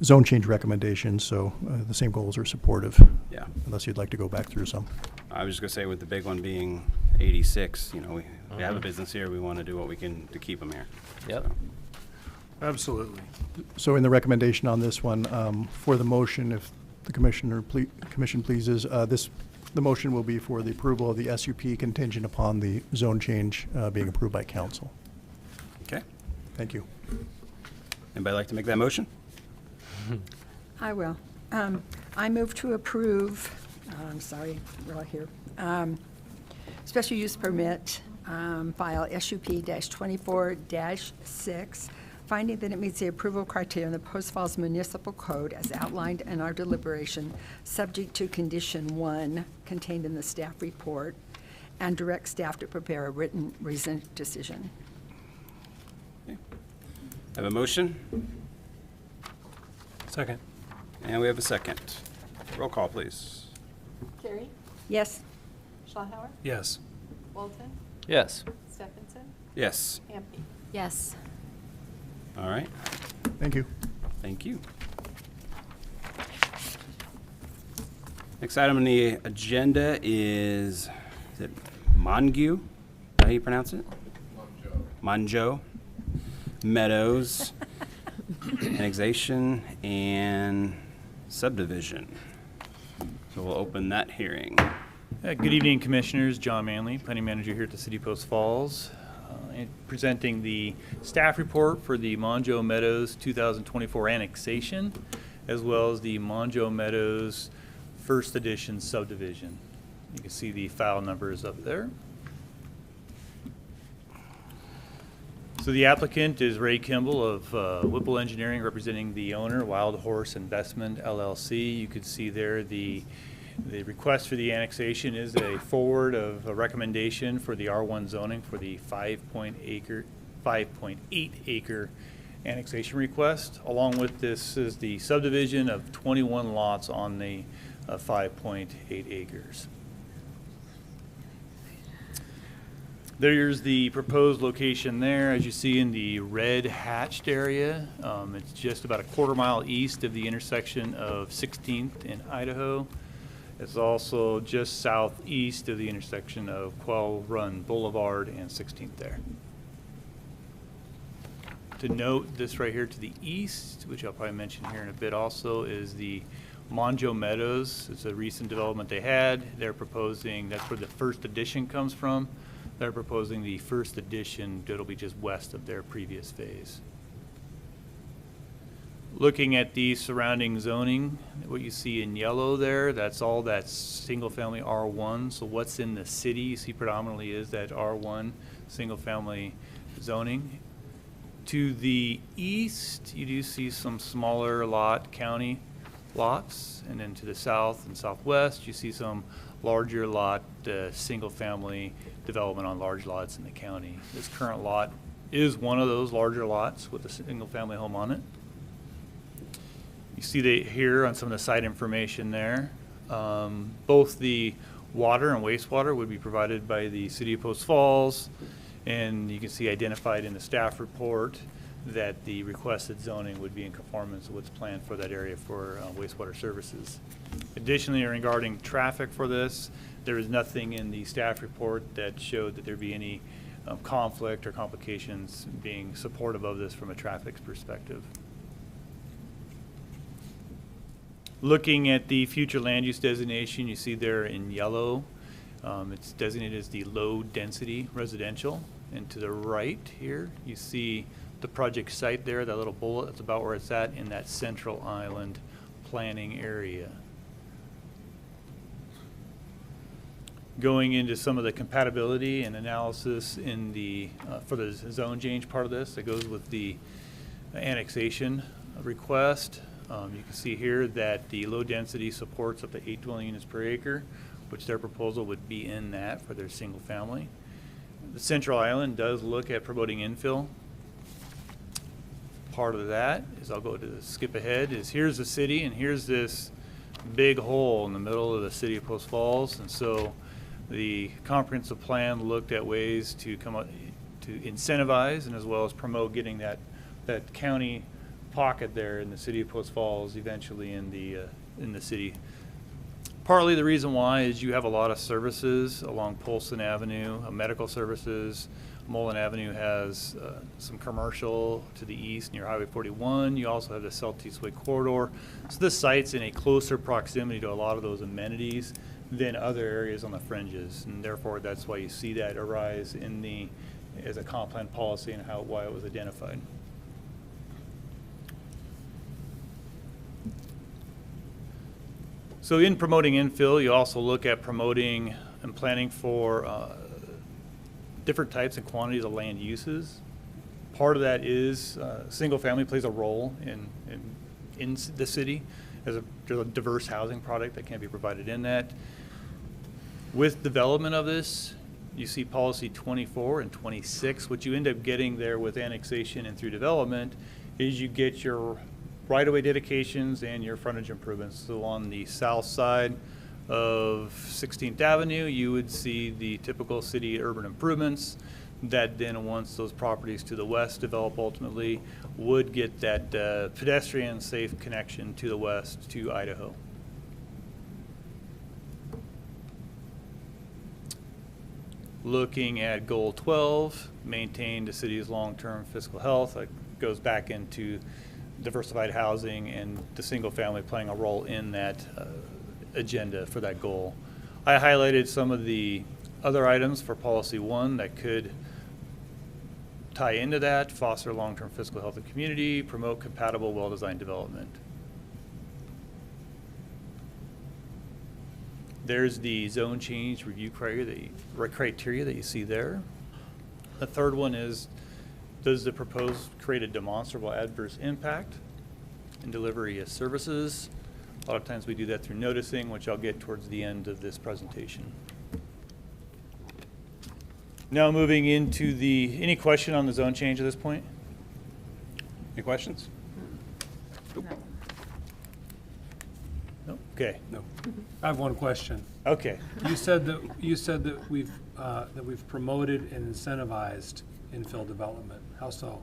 zone change recommendations, so the same goals are supportive, yeah. unless you'd like to go back through some. I was just gonna say, with the big one being 86, we have a business here, we want to do what we can to keep them here. Yep. So, Absolutely. So in the recommendation on this one, for the motion, if the commission pleases, the motion will be for the approval of the SUP contingent upon the zone change being approved by council. Okay. Thank you. Anybody like to make that motion? I will. I move to approve, I'm sorry, we're all here. Special use permit, file SUP-24-6, finding that it meets the approval criteria in the Post Falls Municipal Code as outlined in our deliberation, subject to condition 1 contained in the staff report, and direct staff to prepare a written reasoned decision. Have a motion, Second. and we have a second. Roll call, please. Carrie, Yes? Shawhauer, Yes. Walton, Yes. Stephenson, Yes. Hampe. Yes. All right. Thank you. Thank you. Next item on the agenda is it Mongeau? Is that how you pronounce it? Mongeau. Meadows. Annexation and Subdivision. So we'll open that hearing. Good evening, Commissioners. John Manley, Planning Manager here at the City of Post Falls, and presenting the staff report for the Mongeau Meadows 2024 annexation, as well as the Mongeau Meadows First Edition subdivision. You can see the file numbers up there. So the applicant is Ray Kimball of Whipple Engineering, representing the owner, Wild Horse Investment LLC. You could see there the request for the annexation is a forward of a recommendation for the R1 zoning for the 5.8 acre annexation request. Along with this is the subdivision of 21 lots on the 5.8 acres. There's the proposed location there, as you see in the red hatched area. It's just about a quarter-mile east of the intersection of 16th and Idaho. It's also just southeast of the intersection of Quail Run Boulevard and 16th there. To note, this right here to the east, which I'll probably mention here in a bit also, is the Mongeau Meadows. It's a recent development they had. They're proposing, that's where the first edition comes from. They're proposing the first edition that'll be just west of their previous phase. Looking at the surrounding zoning, what you see in yellow there, that's all that single-family R1. So what's in the city, you see predominantly is that R1 single-family zoning. To the east, you do see some smaller lot county lots. And then to the south and southwest, you see some larger lot, single-family development on large lots in the county. This current lot is one of those larger lots with a single-family home on it. You see here on some of the site information there, both the Water and wastewater would be provided by the City of Post Falls, and you can see identified in the staff report that the requested zoning would be in conformance with what's planned for that area for wastewater services. Additionally, regarding traffic for this, there is nothing in the staff report that showed that there'd be any conflict or complications being supportive of this from a traffic perspective. Looking at the future land use designation, you see there in yellow, it's designated as the low-density residential. And to the right here, you see the project site there, that little bullet, that's about where it's at in that central island planning area. Going into some of the compatibility and analysis in the, for the zone change part of this, that goes with the annexation request. You can see here that the low density supports up to 8 dwelling units per acre, which their proposal would be in that for their single family. The central island does look at promoting infill. Part of that is, I'll go to skip ahead, is here's the city and here's this big hole in the middle of the city of Post Falls. And so the comprehensive plan looked at ways to come up to incentivize and as well as promote getting that county pocket there in the city of Post Falls eventually in the city. Partly the reason why is you have a lot of services along Polson Avenue, medical services. Mullen Avenue has some commercial to the east near Highway 41. You also have the Southeast Way corridor. So this site's in a closer proximity to a lot of those amenities than other areas on the fringes. And therefore, that's why you see that arise in the, as a comp plan policy and why it was identified. So in promoting infill, you also look at promoting and planning for different types and quantities of land uses. Part of that is single family plays a role in the city as there's a diverse housing product that can be provided in that. With development of this, you see policy 24 and 26. What you end up getting there with annexation and through development is you get your right-of-way dedications and your frontage improvements. So on the south side of 16th Avenue, you would see the typical city urban improvements that then once those properties to the west develop ultimately would get that pedestrian safe connection to the west to Idaho. Looking at goal 12, maintain the city's long-term fiscal health. That goes back into diversified housing and the single family playing a role in that agenda for that goal. I highlighted some of the other items for policy 1 that could tie into that: foster long-term fiscal health of community, promote compatible, well-designed development. There's the zone change review criteria that you see there. The third one is, does the proposed create a demonstrable adverse impact in delivery of services? A lot of times we do that through noticing, which I'll get towards the end of this presentation. Now moving into any question on the zone change at this point? Any questions? No? Okay. No. I have one question. Okay. You said that we've promoted and incentivized infill development. How so?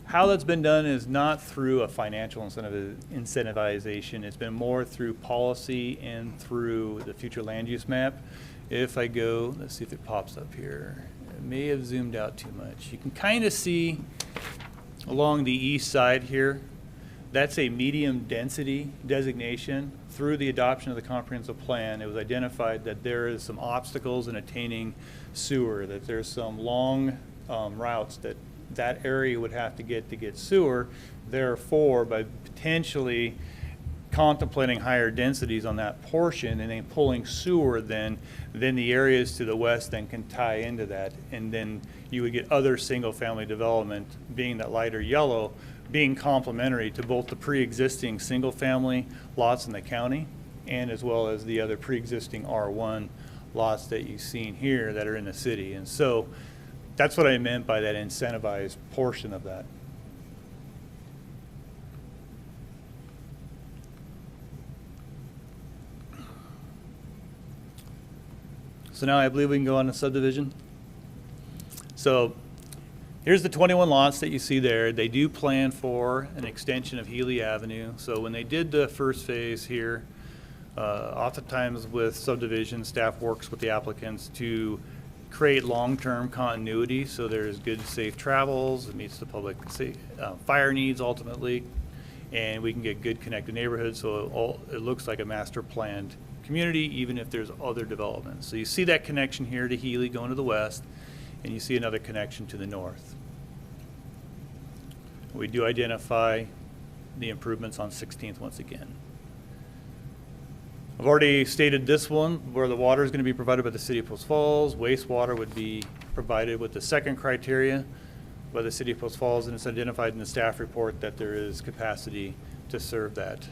How that's been done is not through a financial incentivization. It's been more through policy and through the future land use map. If I go, let's see if it pops up here. It may have zoomed out too much. You can kind of see along the east side here, that's a medium density designation. Through the adoption of the comprehensive plan, it was identified that there is some obstacles in attaining sewer, that there's some long routes that area would have to get sewer. Therefore, by potentially contemplating higher densities on that portion and then pulling sewer, then the areas to the west then can tie into that, and then you would get other single family development, being that lighter yellow, being complementary to both the pre-existing single family lots in the county and as well as the other pre-existing R1 lots that you've seen here that are in the city. And so that's what I meant by that incentivized portion of that. So now I believe we can go on to subdivision. So here's the 21 lots that you see there. They do plan for an extension of Healy Avenue. So when they did the first phase here, oftentimes with subdivision, staff works with the applicants to create long-term continuity, so there's good, safe travels, it meets the public fire needs ultimately, and we can get good connected neighborhoods, so it looks like a master planned community, even if there's other developments. So you see that connection here to Healy going to the west, and you see another connection to the north. We do identify the improvements on 16th once again. I've already stated this one, where the water is going to be provided by the City of Post Falls. Wastewater would be provided with the second criteria by the City of Post Falls, and it's identified in the staff report that there is capacity to serve that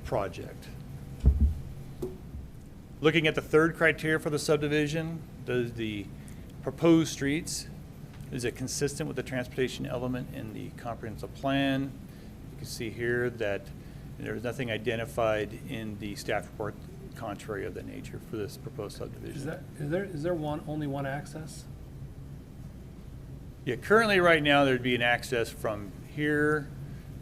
project. Looking at the third criteria for the subdivision, does the proposed streets, is it consistent with the transportation element in the comprehensive plan? You can see here that there's nothing identified in the staff report contrary of the nature for this proposed subdivision. Is there only one access? Yeah, currently right now there'd be an access from here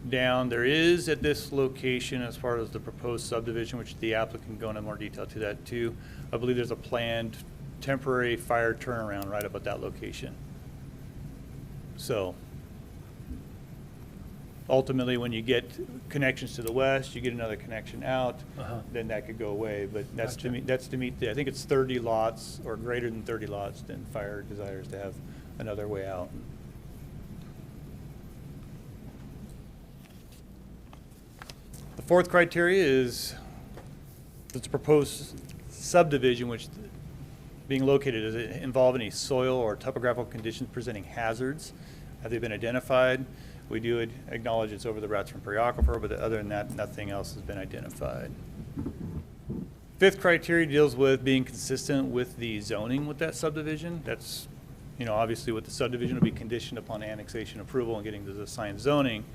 down. There is at this location as far as the proposed subdivision, which the applicant can go into more detail to that too. I believe there's a planned temporary fire turnaround right about that location. So ultimately, when you get connections to the west, you get another connection out, then that could go away. But that's to meet the, I think it's 30 lots or greater than 30 lots, then fire desires to have another way out. The fourth criteria is this proposed subdivision, which being located, does it involve any soil or topographical conditions presenting hazards? Have they been identified? We do acknowledge it's over the Ratsford Prairie Aquifer, but other than that, nothing else has been identified. Fifth criteria deals with being consistent with the zoning with that subdivision. That's, obviously with the subdivision will be conditioned upon annexation approval and getting to the assigned zoning.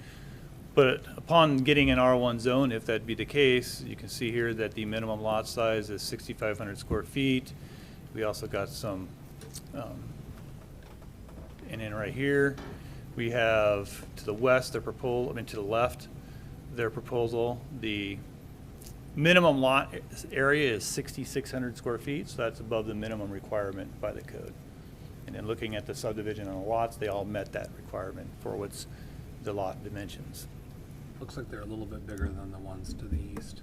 But upon getting an R1 zone, if that be the case, you can see here that the minimum lot size is 6,500 square feet. We also got some, and then right here, we have to the west, to the left, their proposal. The minimum lot area is 6,600 square feet, so that's above the minimum requirement by the code. And then looking at the subdivision on the lots, they all met that requirement for what's the lot dimensions. Looks like they're a little bit bigger than the ones to the east.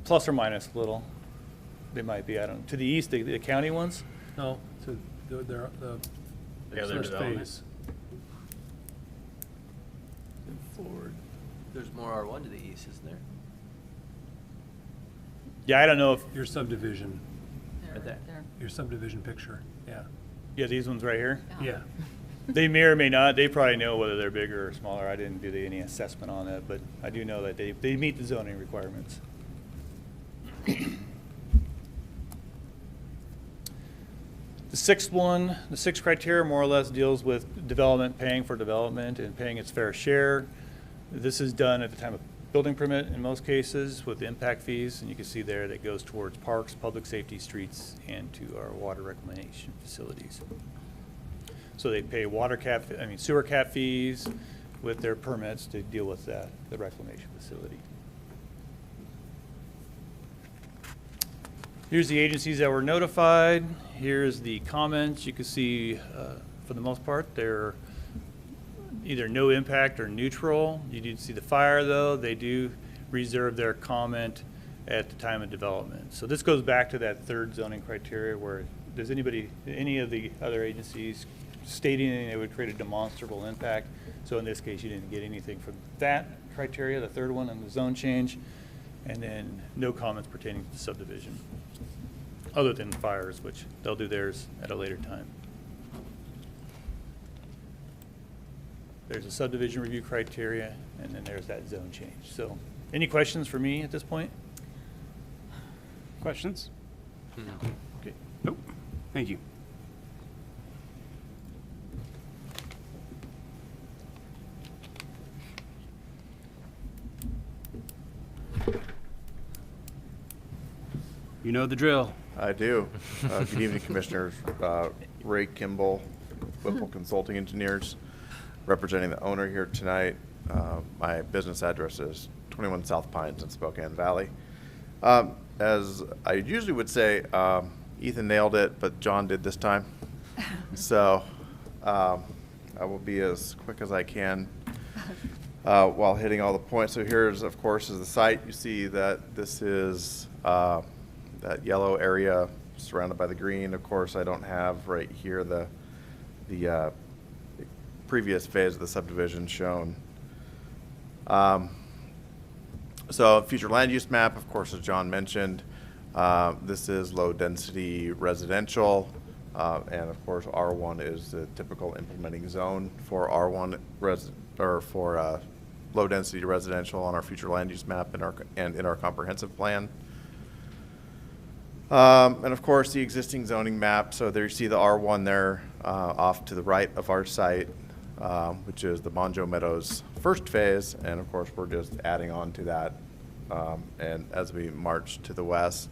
Plus or minus a little. They might be, I don't know. To the east, the county ones? No, to the first phase. Forward. There's more R1 to the east, isn't there? Yeah, I don't know if, Your subdivision, Right there. your subdivision picture, yeah. yeah, these ones right here. Yeah. They may or may not. They probably know whether they're bigger or smaller. I didn't do any assessment on that, but I do know that they meet the zoning requirements. The sixth criteria more or less deals with development, paying for development and paying its fair share. This is done at the time of building permit in most cases with impact fees, and you can see there that goes towards parks, public safety, streets, and to our water reclamation facilities. So they pay sewer cap fees with their permits to deal with that, the reclamation facility. Here's the agencies that were notified. Here's the comments. You can see, for the most part, they're either no impact or neutral. You do see the fire, though. They do reserve their comment at the time of development. So this goes back to that third zoning criteria where does any of the other agencies stating they would create a demonstrable impact? So in this case, you didn't get anything from that criteria, the third one, and the zone change, and then no comments pertaining to the subdivision, other than fires, which they'll do theirs at a later time. There's a subdivision review criteria, and then there's that zone change. So any questions for me at this point? Questions? No. Okay. Nope. Thank you. You know the drill. I do. Good evening, Commissioners. Ray Kimball, Whipple Consulting Engineers, representing the owner here tonight. My business address is 21 South Pines in Spokane Valley. As I usually would say, Ethan nailed it, but John did this time. So I will be as quick as I can while hitting all the points. So here's, of course, is the site. You see that this is that yellow area surrounded by the green. Of course, I don't have right here the previous phase of the subdivision shown. So future land use map, of course, as John mentioned, this is low density residential. And of course, R1 is the typical implementing zone for R1 for low density residential on our future land use map and in our comprehensive plan. And of course, the existing zoning map. So there you see the R1 there off to the right of our site, which is the Mongeau Meadows first phase. And of course, we're just adding on to that. And as we march to the west,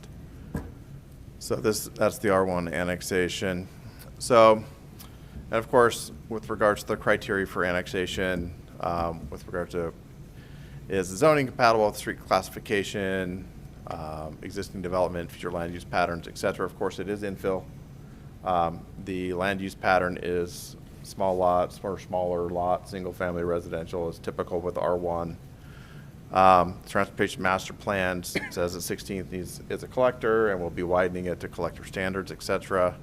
so that's the R1 annexation. So, and of course, with regards to the criteria for annexation, with regard to is the zoning compatible with street classification, existing development, future land use patterns, et cetera. Of course, it is infill. The land use pattern is small lots or smaller lots, single family residential is typical with R1. Transportation master plan says that 16th is a collector and we'll be widening it to collector standards, et cetera.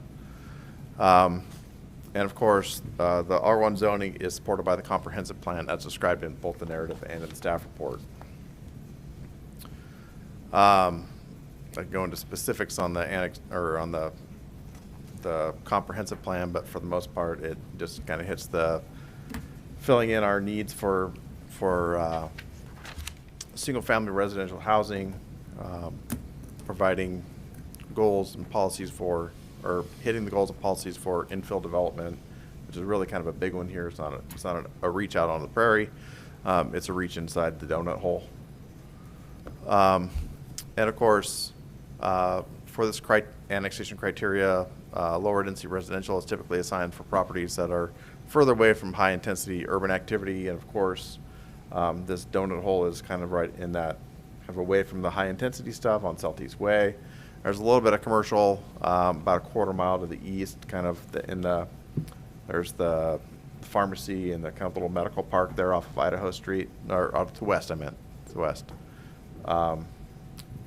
And of course, the R1 zoning is supported by the comprehensive plan as described in both the narrative and in the staff report. I go into specifics on the annex or on the comprehensive plan, but for the most part, it just kind of hits the filling in our needs for single-family residential housing, providing goals and policies for, or hitting the goals and policies for infill development, which is really kind of a big one here. It's not a reach out on the prairie. It's a reach inside the donut hole. And of course, for this annexation criteria, lower density residential is typically assigned for properties that are further away from high intensity urban activity. And of course, this donut hole is kind of right in that, kind of away from the high intensity stuff on Southeast Way. There's a little bit of commercial about a quarter mile to the east, kind of there's the pharmacy and the kind of little medical park there off of Idaho Street, or off to the west, I meant, to the west.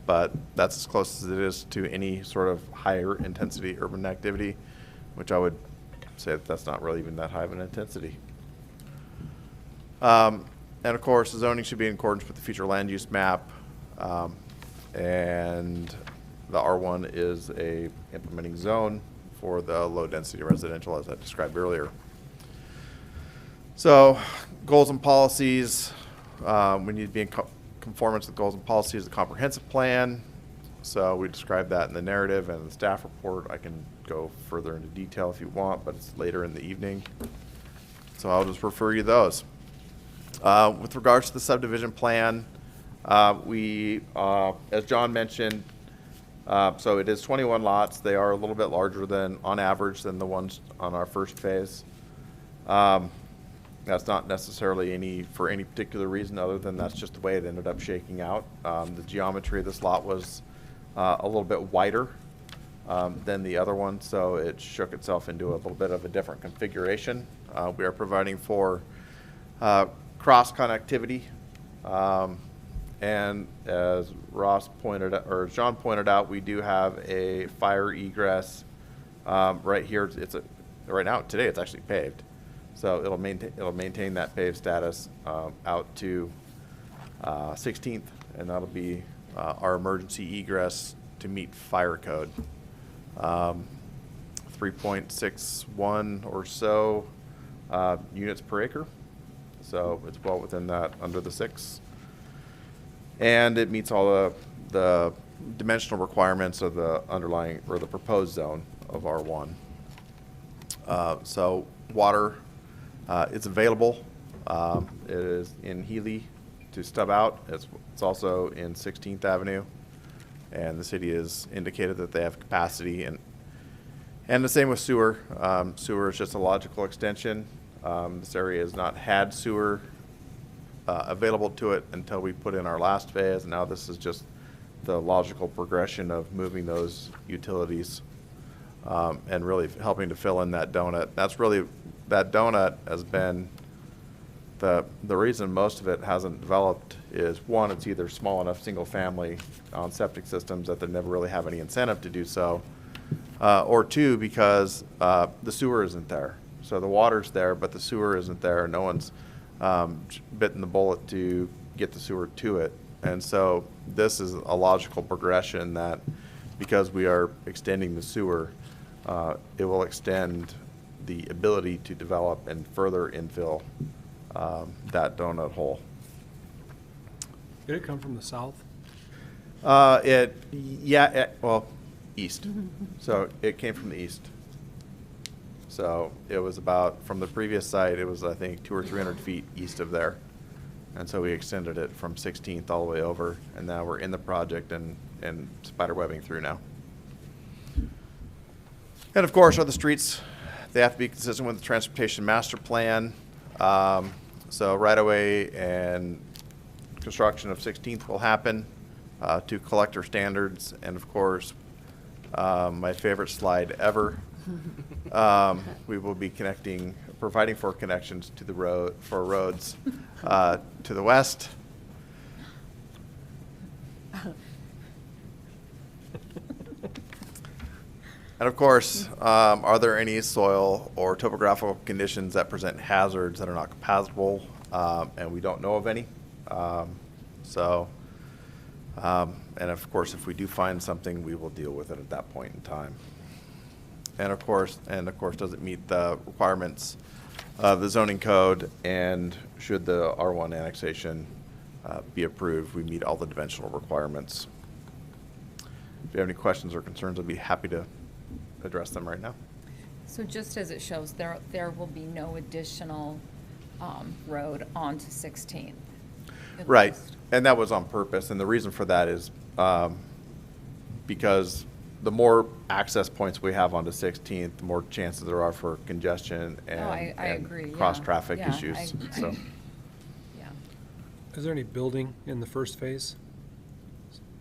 But that's as close as it is to any sort of higher intensity urban activity, which I would say that that's not really even that high of an intensity. And of course, the zoning should be in accordance with the future land use map. And the R1 is a implementing zone for the low density residential as I described earlier. So goals and policies, we need to be in conformance with goals and policies of the comprehensive plan. So we described that in the narrative and the staff report. I can go further into detail if you want, but it's later in the evening. So I'll just refer you to those. With regards to the subdivision plan, we, as John mentioned, so it is 21 lots. They are a little bit larger than, on average, than the ones on our first phase. That's not necessarily for any particular reason other than that's just the way it ended up shaking out. The geometry of this lot was a little bit wider than the other one, so it shook itself into a little bit of a different configuration. We are providing for cross connectivity, and as Ross pointed out, or as John pointed out, we do have a fire egress right here. Right now today it's actually paved, so it'll maintain that paved status out to 16th, and that'll be our emergency egress to meet fire code. 3.61 or so units per acre. So it's well within that, under the 6. And it meets all the dimensional requirements of the underlying, or the proposed zone of R1. So water, it's available. It is in Healy to stub out. It's also in 16th Avenue. And the city has indicated that they have capacity, and the same with sewer. Sewer is just a logical extension. This area has not had sewer available to it until we put in our last phase. Now this is just the logical progression of moving those utilities and really helping to fill in that donut. That's really, that donut has been the reason most of it hasn't developed is, one, it's either small enough single family on septic systems that they never really have any incentive to do so, or two, because the sewer isn't there. So the water's there, but the sewer isn't there. No one's bitten the bullet to get the sewer to it. And so this is a logical progression that, because we are extending the sewer, it will extend the ability to develop and further infill that donut hole. Did it come from the south? Well, east. So it came from the east. So it was about, from the previous site, it was, I think, 200 or 300 feet east of there. And so we extended it from 16th all the way over, and now we're in the project and spider webbing through now. And of course, other streets, they have to be consistent with the transportation master plan. So right away and construction of 16th will happen to collector standards, and of course, my favorite slide ever. We will be providing for connections to the road, for roads to the west. And of course, are there any soil or topographical conditions that present hazards that are not compatible? And we don't know of any. And of course, if we do find something, we will deal with it at that point in time. And of course, does it meet the requirements of the zoning code? And should the R1 annexation be approved, we meet all the dimensional requirements. If you have any questions or concerns, I'd be happy to address them right now. So just as it shows, there will be no additional road onto 16th. Right, and that was on purpose, and the reason for that is because the more access points we have onto 16th, the more chances there are for congestion and, I agree, cross-traffic yeah, issues. So, Yeah. Is there any building in the first phase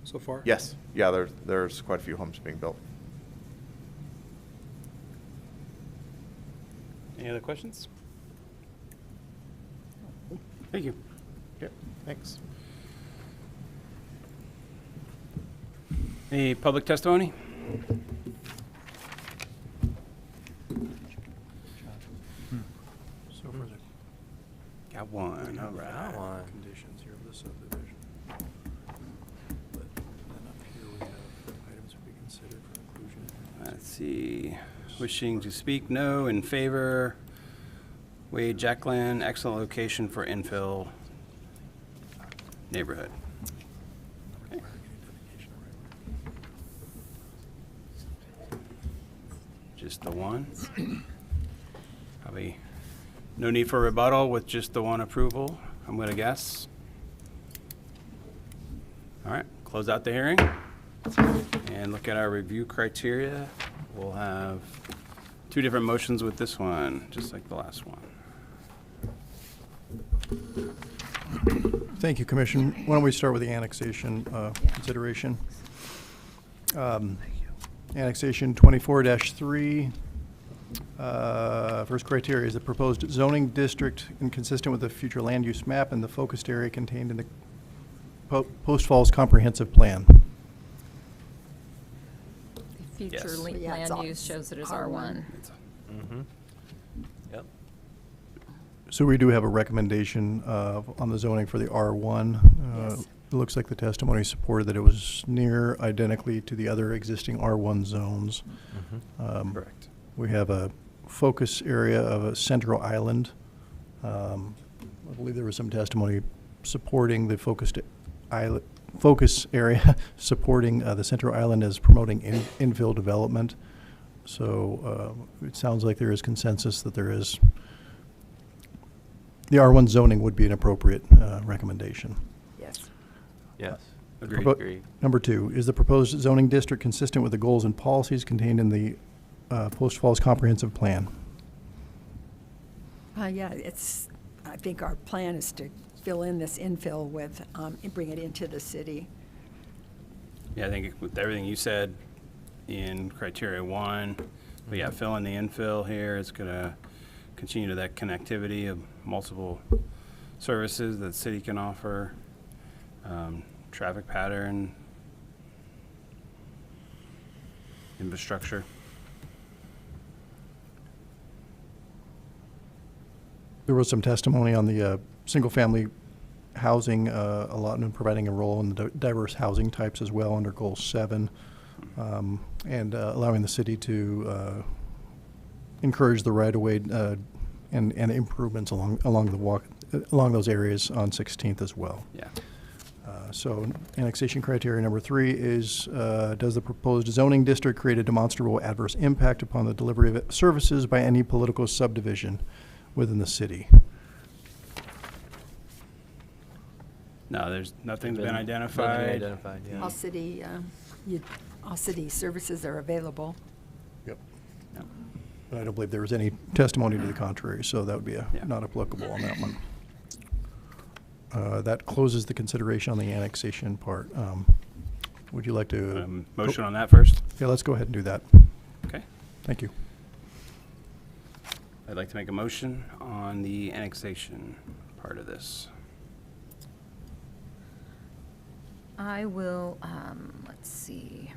so far? yes, yeah, there's quite a few homes being built. Any other questions? Thank you. Okay, thanks. Any public testimony? So for the Got one, all right. conditions here of the subdivision. But then up here we have items to be considered for inclusion. Let's see. Wishing to speak, no. In favor, Wade Jacqueline, excellent location for infill neighborhood. Okay. Just the one. Probably no need for rebuttal with just the one approval, I'm gonna guess. All right, close out the hearing and look at our review criteria. We'll have two different motions with this one, just like the last one. Thank you, Commission. Why don't we start with the annexation consideration? Annexation 24-3. First criteria is the proposed zoning district inconsistent with the future land use map and the focused area contained in the Post Falls Comprehensive Plan. Future Yes. Yeah, it's land all- use shows it as R1. R1. Mm-hmm. Yep. So we do have a recommendation on the zoning for the R1. Yes. It looks like the testimony supported that it was near identically to the other existing R1 zones. Correct. We have a focus area of a central island. I believe there was some testimony supporting the focus area, supporting the central island as promoting infill development. So it sounds like there is consensus that there is, the R1 zoning would be an appropriate recommendation. Yes. Yes. Agreed. Agree. Number 2, is the proposed zoning district consistent with the goals and policies contained in the Post Falls Comprehensive Plan? Yeah, I think our plan is to fill in this infill with, and bring it into the city. Yeah, I think with everything you said in criteria 1, we got fill in the infill here. It's going to continue to that connectivity of multiple services that the city can offer, traffic pattern, infrastructure. There was some testimony on the single-family housing allotment, providing a role in the diverse housing types as well under Goal 7, and allowing the city to encourage the right-of-way and improvements along those areas on 16th as well. Yeah. So annexation criteria number 3 is, does the proposed zoning district create a demonstrable adverse impact upon the delivery of services by any political subdivision within the city? No, nothing's been Nothing identified. identified, yeah. All city services are available. Yep. But I don't believe there was any testimony to the contrary, so that would be Yeah. not applicable on that one. That closes the consideration on the annexation part. Would you like to? Motion on that first? Yeah, let's go ahead and do that. Okay. Thank you. I'd like to make a motion on the annexation part of this. I will, let's see.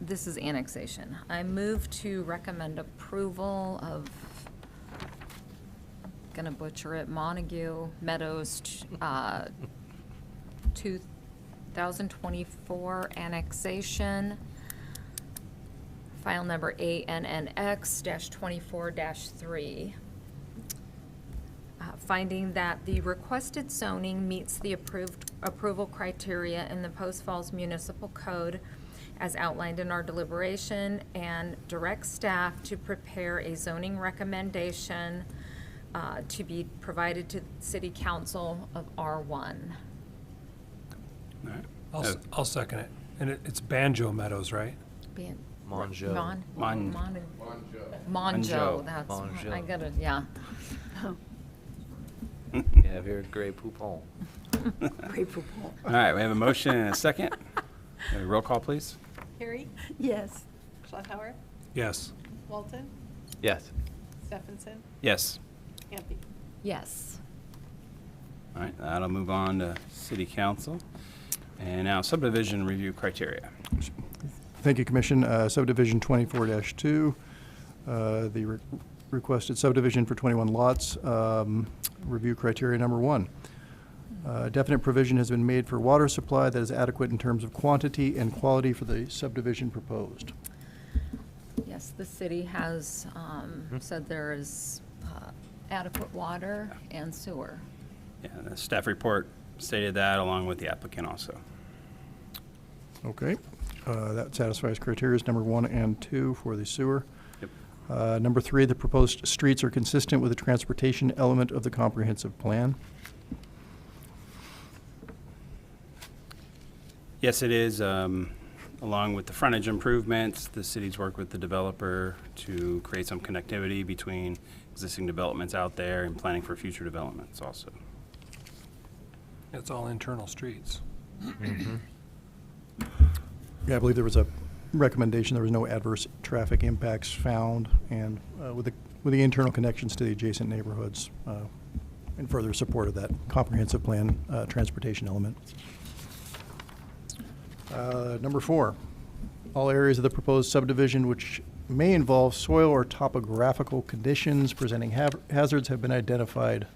This is annexation. I move to recommend approval of, gonna butcher it, Mongeau, Meadows, 2024 annexation, file number ANNX-24-3. Finding that the requested zoning meets the approval criteria in the Post Falls Municipal Code as outlined in our deliberation, and direct staff to prepare a zoning recommendation to be provided to City Council of R1. All right. I'll second it. And it's Banjo Meadows, right? Mongeau. Mongeau, that's, Mongeau. I gotta, yeah. Yeah, very Grey Poupon. Great poupon. All right, we have a motion and a second. A roll call, please. Carrie? Yes. Schlauer? Yes. Walton? Yes. Stephenson? Yes. Hampi? Yes. All right, that'll move on to City Council. And now subdivision review criteria. Thank you, Commission. Subdivision 24-2, the requested subdivision for 21 lots. Review criteria number 1. Definite provision has been made for water supply that is adequate in terms of quantity and quality for the subdivision proposed. Yes, the city has said there is adequate water and sewer. Yeah, the staff report stated that along with the applicant also. Okay, that satisfies criteria number 1 and 2 for the sewer. Yep. Number 3, the proposed streets are consistent with the transportation element of the comprehensive plan. Yes, it is. Along with the frontage improvements, the city's worked with the developer to create some connectivity between existing developments out there and planning for future developments also. It's all internal streets. Yeah, I believe there was a recommendation, there was no adverse traffic impacts found, and with the internal connections to the adjacent neighborhoods, in further support of that comprehensive plan transportation element. Number 4, all areas of the proposed subdivision which may involve soil or topographical conditions presenting hazards have been identified.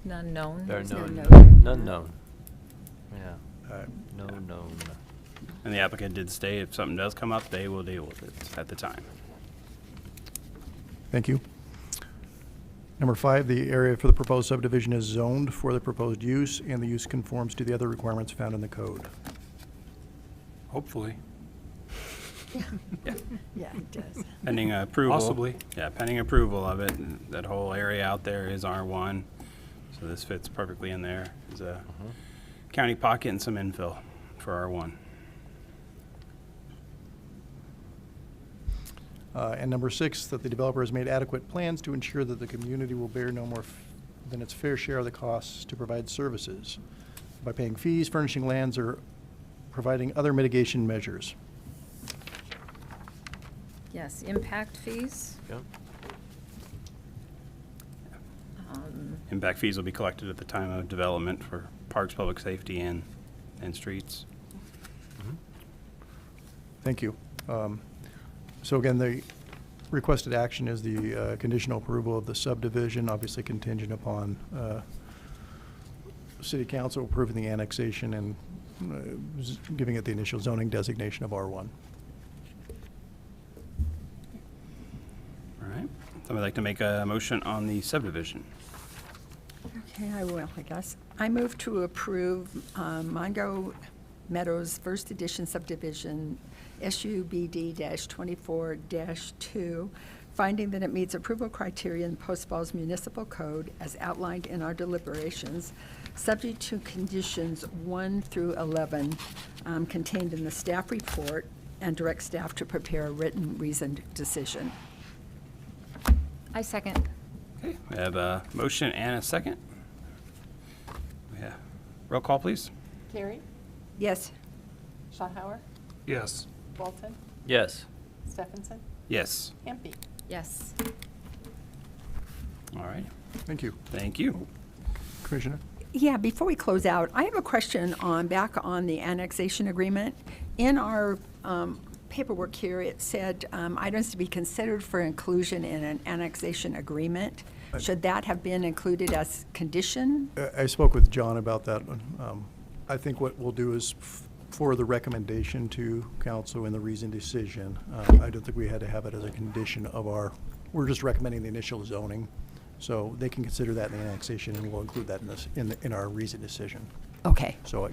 None known. There are There's no none note. known. Yeah, no known. And the applicant did state if something does come up, they will deal with it at the time. Thank you. Number 5, the area for the proposed subdivision is zoned for the proposed use, and the use conforms to the other requirements found in the code. Hopefully. Yeah. Yeah, it does. Pending approval. Possibly. Yeah, pending approval of it. And that whole area out there is R1. So this fits perfectly in there. There's a county pocket and some infill for R1. And number 6, that the developer has made adequate plans to ensure that the community will bear no more than its fair share of the costs to provide services by paying fees, furnishing lands, or providing other mitigation measures. Yes, impact fees. Yep. Impact fees will be collected at the time of development for parks, public safety, and streets. Thank you. So again, the requested action is the conditional approval of the subdivision, obviously contingent upon City Council approving the annexation and giving it the initial zoning designation of R1. All right. Somebody like to make a motion on the subdivision? Okay, I will, I guess. I move to approve Mongeau Meadows First Edition Subdivision SUBD-24-2, finding that it meets approval criteria in Post Falls Municipal Code as outlined in our deliberations, subject to conditions 1 through 11 contained in the staff report, and direct staff to prepare a written reasoned decision. I second. Okay, we have a motion and a second. Yeah. Roll call, please. Carey, Yes. Shawver, Yes. Walton, Yes. Stephenson, Yes. Ampe. Yes. All right. Thank you. Thank you. Commissioner? Yeah, before we close out, I have a question back on the annexation agreement. In our paperwork here, it said items to be considered for inclusion in an annexation agreement. Should that have been included as condition? I spoke with John about that one. I think what we'll do is for the recommendation to council in the reasoned decision, I don't think we had to have it as a condition of we're just recommending the initial zoning. So they can consider that in the annexation, and we'll include that in our reasoned decision. Okay. So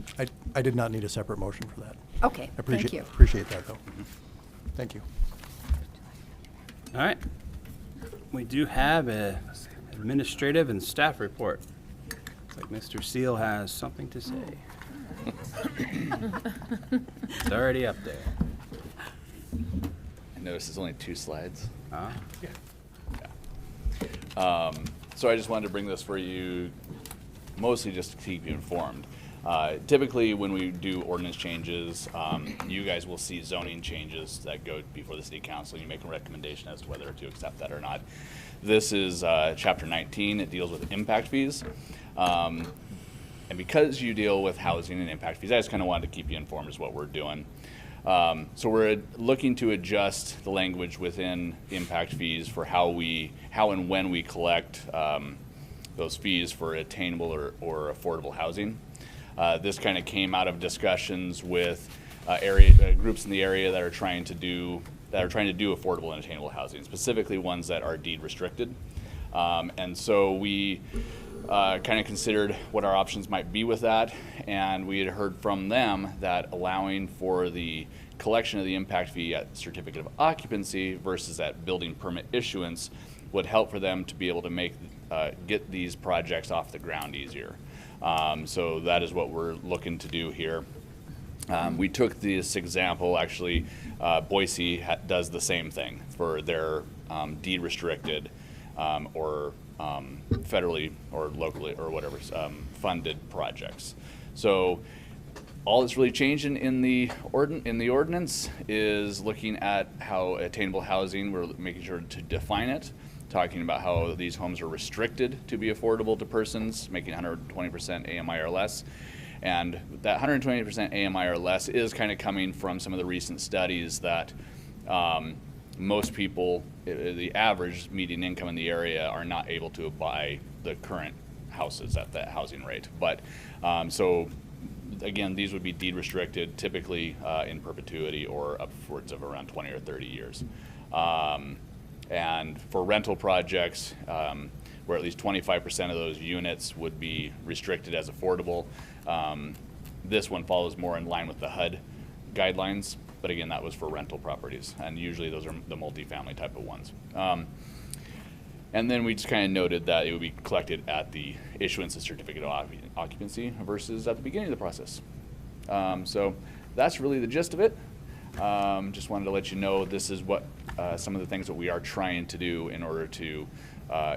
I did not need a separate motion for that. Okay, thank you. Appreciate that, though. Thank you. All right. We do have a administrative and staff report. Looks like Mr. Seal has something to say. It's already up there. I noticed there's only 2 slides. Ah. So I just wanted to bring this for you, mostly just to keep you informed. Typically, when we do ordinance changes, you guys will see zoning changes that go before the city council. You make a recommendation as to whether to accept that or not. This is chapter 19. It deals with impact fees. And because you deal with housing and impact fees, I just kind of wanted to keep you informed as what we're doing. So we're looking to adjust the language within impact fees for how and when we collect those fees for attainable or affordable housing. This kind of came out of discussions with groups in the area that are trying to do affordable and attainable housing, specifically ones that are deed restricted. And so we kind of considered what our options might be with that, and we had heard from them that allowing for the collection of the impact fee at certificate of occupancy versus at building permit issuance would help for them to be able to get these projects off the ground easier. So that is what we're looking to do here. We took this example, actually, Boise does the same thing for their deed restricted or federally or locally or whatever funded projects. So all that's really changing in the ordinance is looking at how attainable housing, we're making sure to define it, talking about how these homes are restricted to be affordable to persons making 120% AMI or less. And that 120% AMI or less is kind of coming from some of the recent studies that most people, the average median income in the area, are not able to buy the current houses at that housing rate. But so again, these would be deed restricted, typically in perpetuity or upwards of around 20 or 30 years. And for rental projects, where at least 25% of those units would be restricted as affordable, this one follows more in line with the HUD guidelines. But again, that was for rental properties, and usually those are the multifamily type of ones. And then we just kind of noted that it would be collected at the issuance of certificate of occupancy versus at the beginning of the process. So that's really the gist of it. Just wanted to let you know this is what some of the things that we are trying to do in order to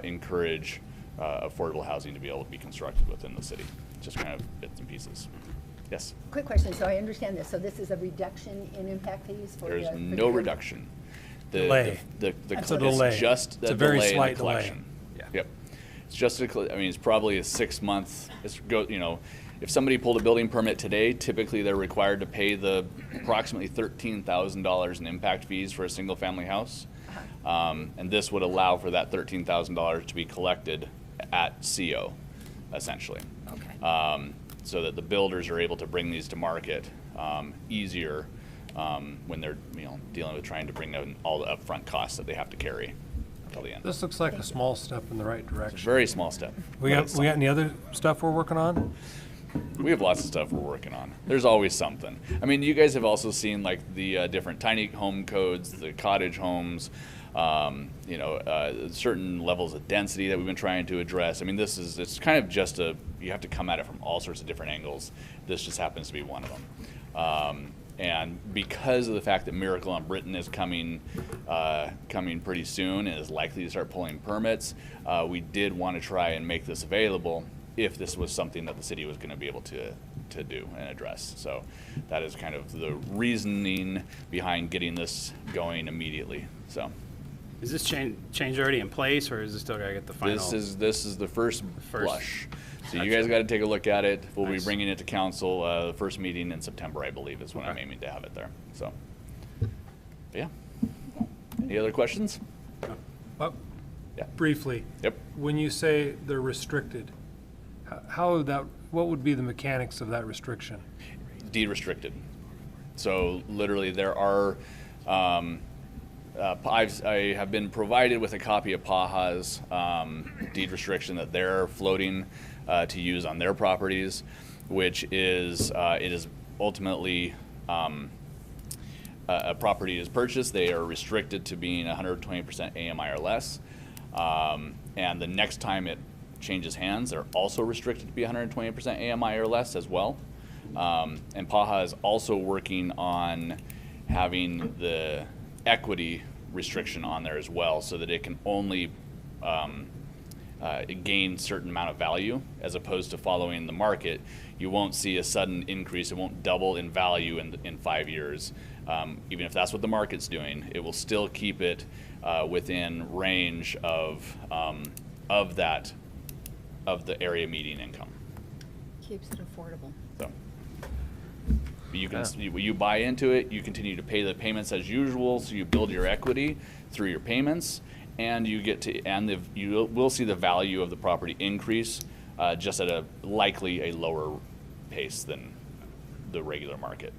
encourage affordable housing to be able to be constructed within the city. Just kind of bits and pieces. Yes? Quick question, so I understand this, so this is a reduction in impact fees for There's the- for no the- reduction. Delay. It's a delay. just It's a a very delay in the slight delay. collection. Yep. It's just I mean, it's probably a 6-month, if somebody pulled a building permit today, typically they're required to pay the approximately $13,000 in impact fees for a single family house. And this would allow for that $13,000 to be collected at CO, essentially. Okay. So that the builders are able to bring these to market easier when they're dealing with trying to bring in all the upfront costs that they have to carry until the end. This looks like a small step in the right It's a direction. very small step. We got any other stuff we're working on? We have lots of stuff we're working on. There's always something. I mean, you guys have also seen like the different tiny home codes, the cottage homes, certain levels of density that we've been trying to address. I mean, it's kind of just you have to come at it from all sorts of different angles. This just happens to be one of them. And because of the fact that Miracle on Britain is coming pretty soon and is likely to start pulling permits, we did want to try and make this available if this was something that the city was going to be able to do and address. So that is kind of the reasoning behind getting this going immediately. So Is this change already in place, or is this still gotta get the final? this is the first blush. So you guys got to take a look at it. We'll be bringing it to council. The first meeting in September, I believe, is when I'm aiming to have it there. So, but yeah. Any other questions? Well, Yeah. briefly. Yep. When you say they're restricted, what would be the mechanics of that restriction? Deed restricted. So literally, there are. I have been provided with a copy of PAHA's deed restriction that they're floating to use on their properties, which is it is ultimately a property is purchased. They are restricted to being 120% AMI or less, and the next time it changes hands, they're also restricted to be 120% AMI or less as well. And PAHA is also working on having the equity restriction on there as well, so that it can only gain certain amount of value as opposed to following the market. You won't see a sudden increase. It won't double in value in 5 years. Even if that's what the market's doing, it will still keep it within range of the area median income. Keeps it affordable. So you buy into it, you continue to pay the payments as usual, so you build your equity through your payments, and you will see the value of the property increase, just at likely a lower pace than the regular market,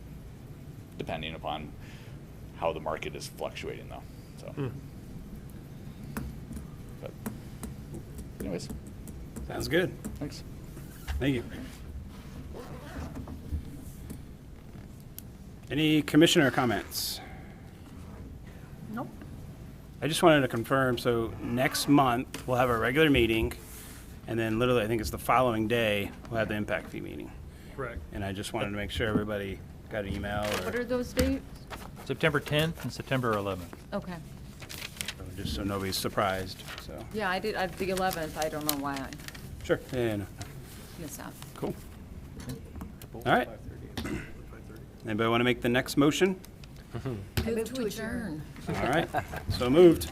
depending upon how the market is fluctuating, though. So, but anyways, Sounds good. thanks. Thank you. Any commissioner comments? Nope. I just wanted to confirm, so next month, we'll have our regular meeting, and then literally, I think it's the following day, we'll have the impact fee meeting. Correct. And I just wanted to make sure everybody got an email, What or are those dates? September 10th and September 11th. Okay. just so nobody's surprised, so. Yeah, I did, the 11th, I don't know why I Sure, yeah, no, missed out. cool. All right. Anybody want to make the next motion? Move to adjourn. All right, so moved.